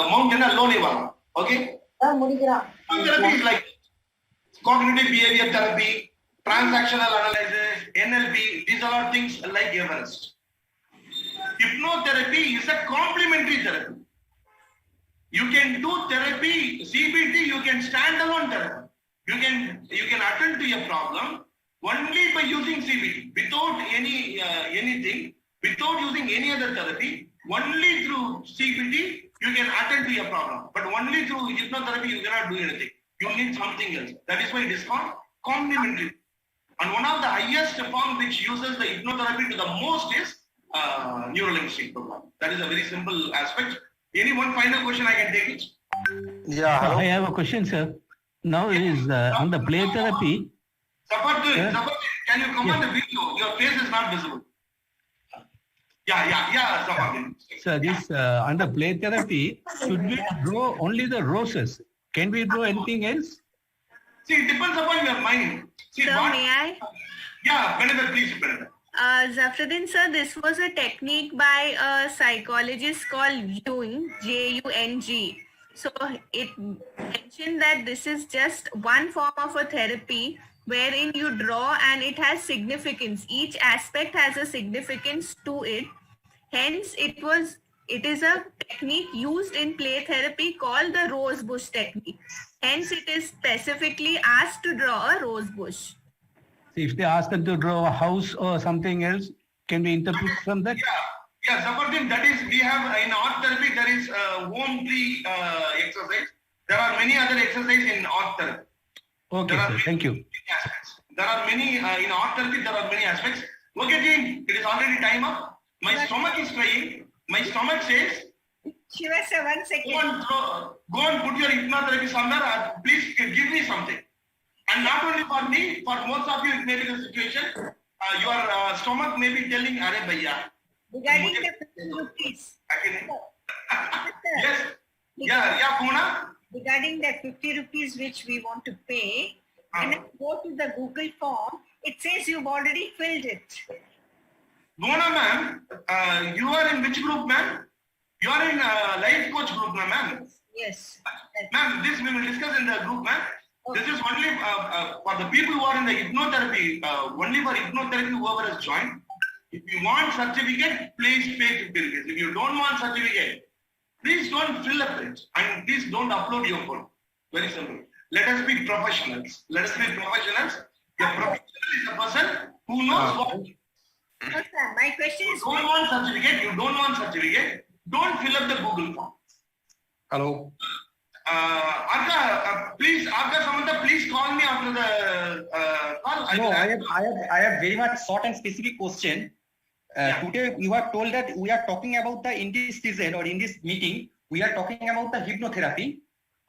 mountain, Lonavala, okay. Hypnotherapy is like cognitive behavior therapy, transactional analysis, NLP. These are all things like Everest. Hypnotherapy is a complementary therapy. You can do therapy, CBT, you can standalone therapy. You can attend to a problem only by using CBT, without anything, without using any other therapy. Only through CBT you can attend to a problem, but only through hypnotherapy you cannot do anything. You need something else. That is why it is called complementary. And one of the highest form which uses the hypnotherapy to the most is neurolinguistic program. That is a very simple aspect. Any one final question I can take it? Yeah. I have a question, sir. Now is on the play therapy. Saparth, can you come on the video? Your face is not visible. Yeah, Saparth. So this under play therapy, should we draw only the roses? Can we draw anything else? See, it depends upon your mind. See, Sir, may I? Yeah, Benedict, please, Benedict. Zafruddin sir, this was a technique by a psychologist called Jung, Jung. So it mentioned that this is just one form of a therapy wherein you draw and it has significance. Each aspect has a significance to it. Hence, it is a technique used in play therapy called the rose bush technique. Hence, it is specifically asked to draw a rose bush. If they ask them to draw a house or something else, can we interpret from that? Yeah, Saparth, that is, we have in art therapy, there is home tree exercise. There are many other exercises in art therapy. Okay, sir. Thank you. There are many, in art therapy, there are many aspects. Okay, team, it is already time up. My stomach is crying. My stomach says, Shiva sir, 1 second. Go and put your hypnotherapy somewhere. Please give me something. And not only for me, for most of you, it may be the situation. Your stomach may be telling, "Arey bhaiya." Regarding the 50 rupees. Yes. Yeah, Puna. Regarding the 50 rupees which we want to pay, when I go to the Google form, it says you've already filled it. Mona ma'am, you are in which group, ma'am? You are in life coach group, ma'am. Yes. Ma'am, this we will discuss in the group, ma'am. Okay. This is only for the people who are in the hypnotherapy, only for hypnotherapy whoever has joined. If you want certificate, please pay 50 rupees. If you don't want certificate, please don't fill up it and please don't upload your phone. Very simple. Let us be professionals. Let us be professionals. A professional is a person who knows what. No, sir, my question is... You don't want certificate, you don't want certificate, don't fill up the Google form. Hello. Arka, please, Arka Samantha, please call me after the call. No, I have very much short and specific question. Today you have told that we are talking about in this season or in this meeting, we are talking about the hypnotherapy.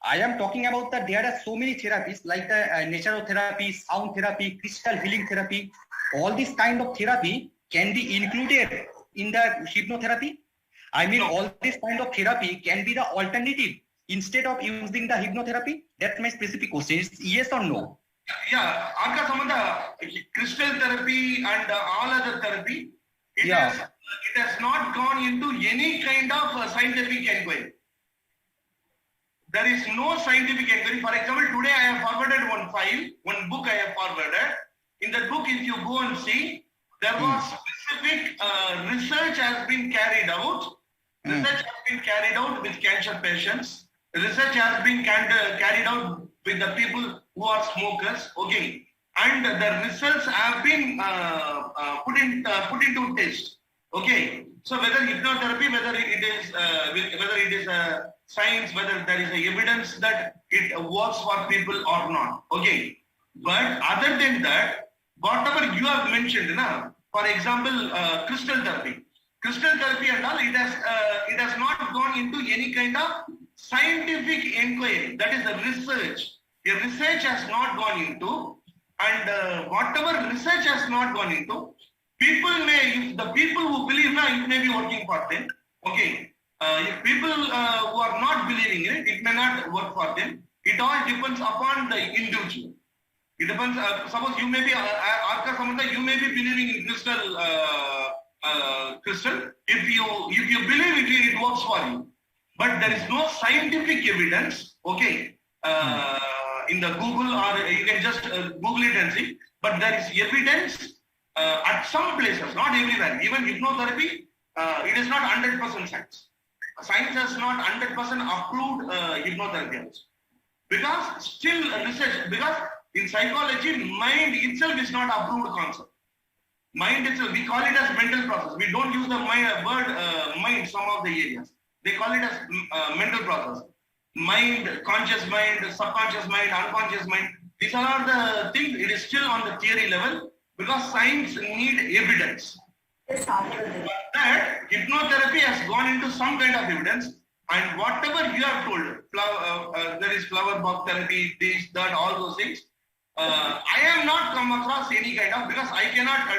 I am talking about that there are so many therapies like the natural therapy, sound therapy, crystal healing therapy. All this kind of therapy can be included in the hypnotherapy. I mean, all this kind of therapy can be the alternative instead of using the hypnotherapy. That's my specific question. Is yes or no? Yeah, Arka Samantha, crystal therapy and all other therapy, it has not gone into any kind of scientific inquiry. There is no scientific inquiry. For example, today I have forwarded one file, one book I have forwarded. In that book, if you go and see, there was specific research has been carried out. Research has been carried out with cancer patients. Research has been carried out with the people who are smokers. Okay, and the results have been put into test. Okay, so whether hypnotherapy, whether it is science, whether there is evidence that it works for people or not. Okay, but other than that, whatever you have mentioned, for example, crystal therapy and all, it has not gone into any kind of scientific inquiry. That is the research. The research has not gone into, and whatever research has not gone into, if the people who believe it may be working for them. Okay, if people who are not believing in it, it may not work for them. It all depends upon the individual. It depends. Suppose you may be, Arka Samantha, you may be believing in crystal. If you believe it, it works for you. But there is no scientific evidence. Okay, in the Google, or you can just Google it and see. But there is evidence at some places, not everywhere. Even hypnotherapy, it is not 100% science. Science has not 100% approved hypnotherapy also. Because still research, because in psychology, mind itself is not approved concept. Mind itself, we call it as mental process. We don't use the word mind, some of the areas. They call it as mental process. Mind, conscious mind, subconscious mind, unconscious mind. These are the things, it is still on the theory level because science need evidence. But that hypnotherapy has gone into some kind of evidence, And whatever you have told, there is flower box therapy, this, that, all those things. I have not come across any kind of, because I cannot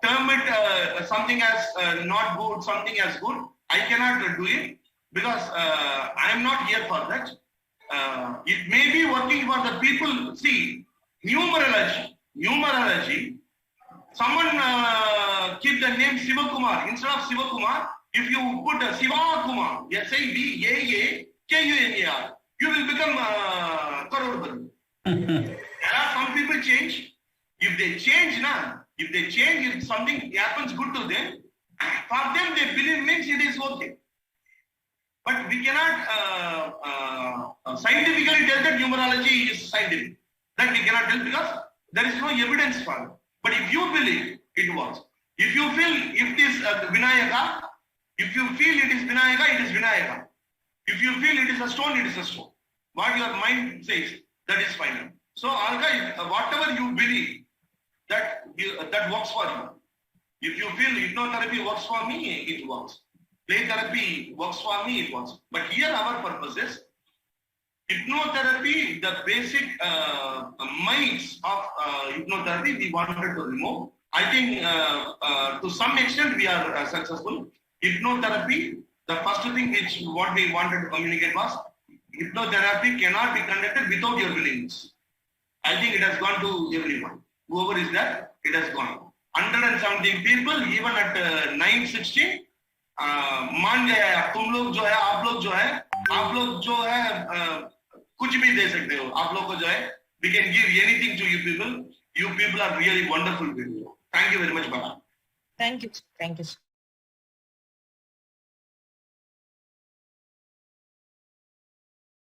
term it something as not good, something as good. I cannot do it because I am not here for that. It may be working for the people. See, numerology. Someone keep the name Sivakumar. Instead of Sivakumar, if you put Siva Kumar, Sivakumar, you will become Karorpati. There are some people change. If they change, if something happens good to them, for them they believe means it is okay. But we cannot scientifically tell that numerology is scientific. That we cannot tell because there is no evidence for it. But if you believe, it works. If you feel if it is Vinayaka, if you feel it is Vinayaka, it is Vinayaka. If you feel it is a stone, it is a stone. What your mind says, that is final. So Alka, whatever you believe, that works for you. If you feel hypnotherapy works for me, it works. Play therapy works for me, it works. But here our purpose is hypnotherapy, the basic myths of hypnotherapy we wanted to remove. I think to some extent we are successful. Hypnotherapy, the first thing which what we wanted to communicate was hypnotherapy cannot be conducted without your willingness. I think it has gone to everyone. Whoever is there, it has gone. 117 people, even at 9:16, मान गया तुम लोग जो है आप लोग जो है कुछ भी दे सकते हो आप लोग को जो है we can give anything to you people are really wonderful people. Thank you very much, Baba. Thank you.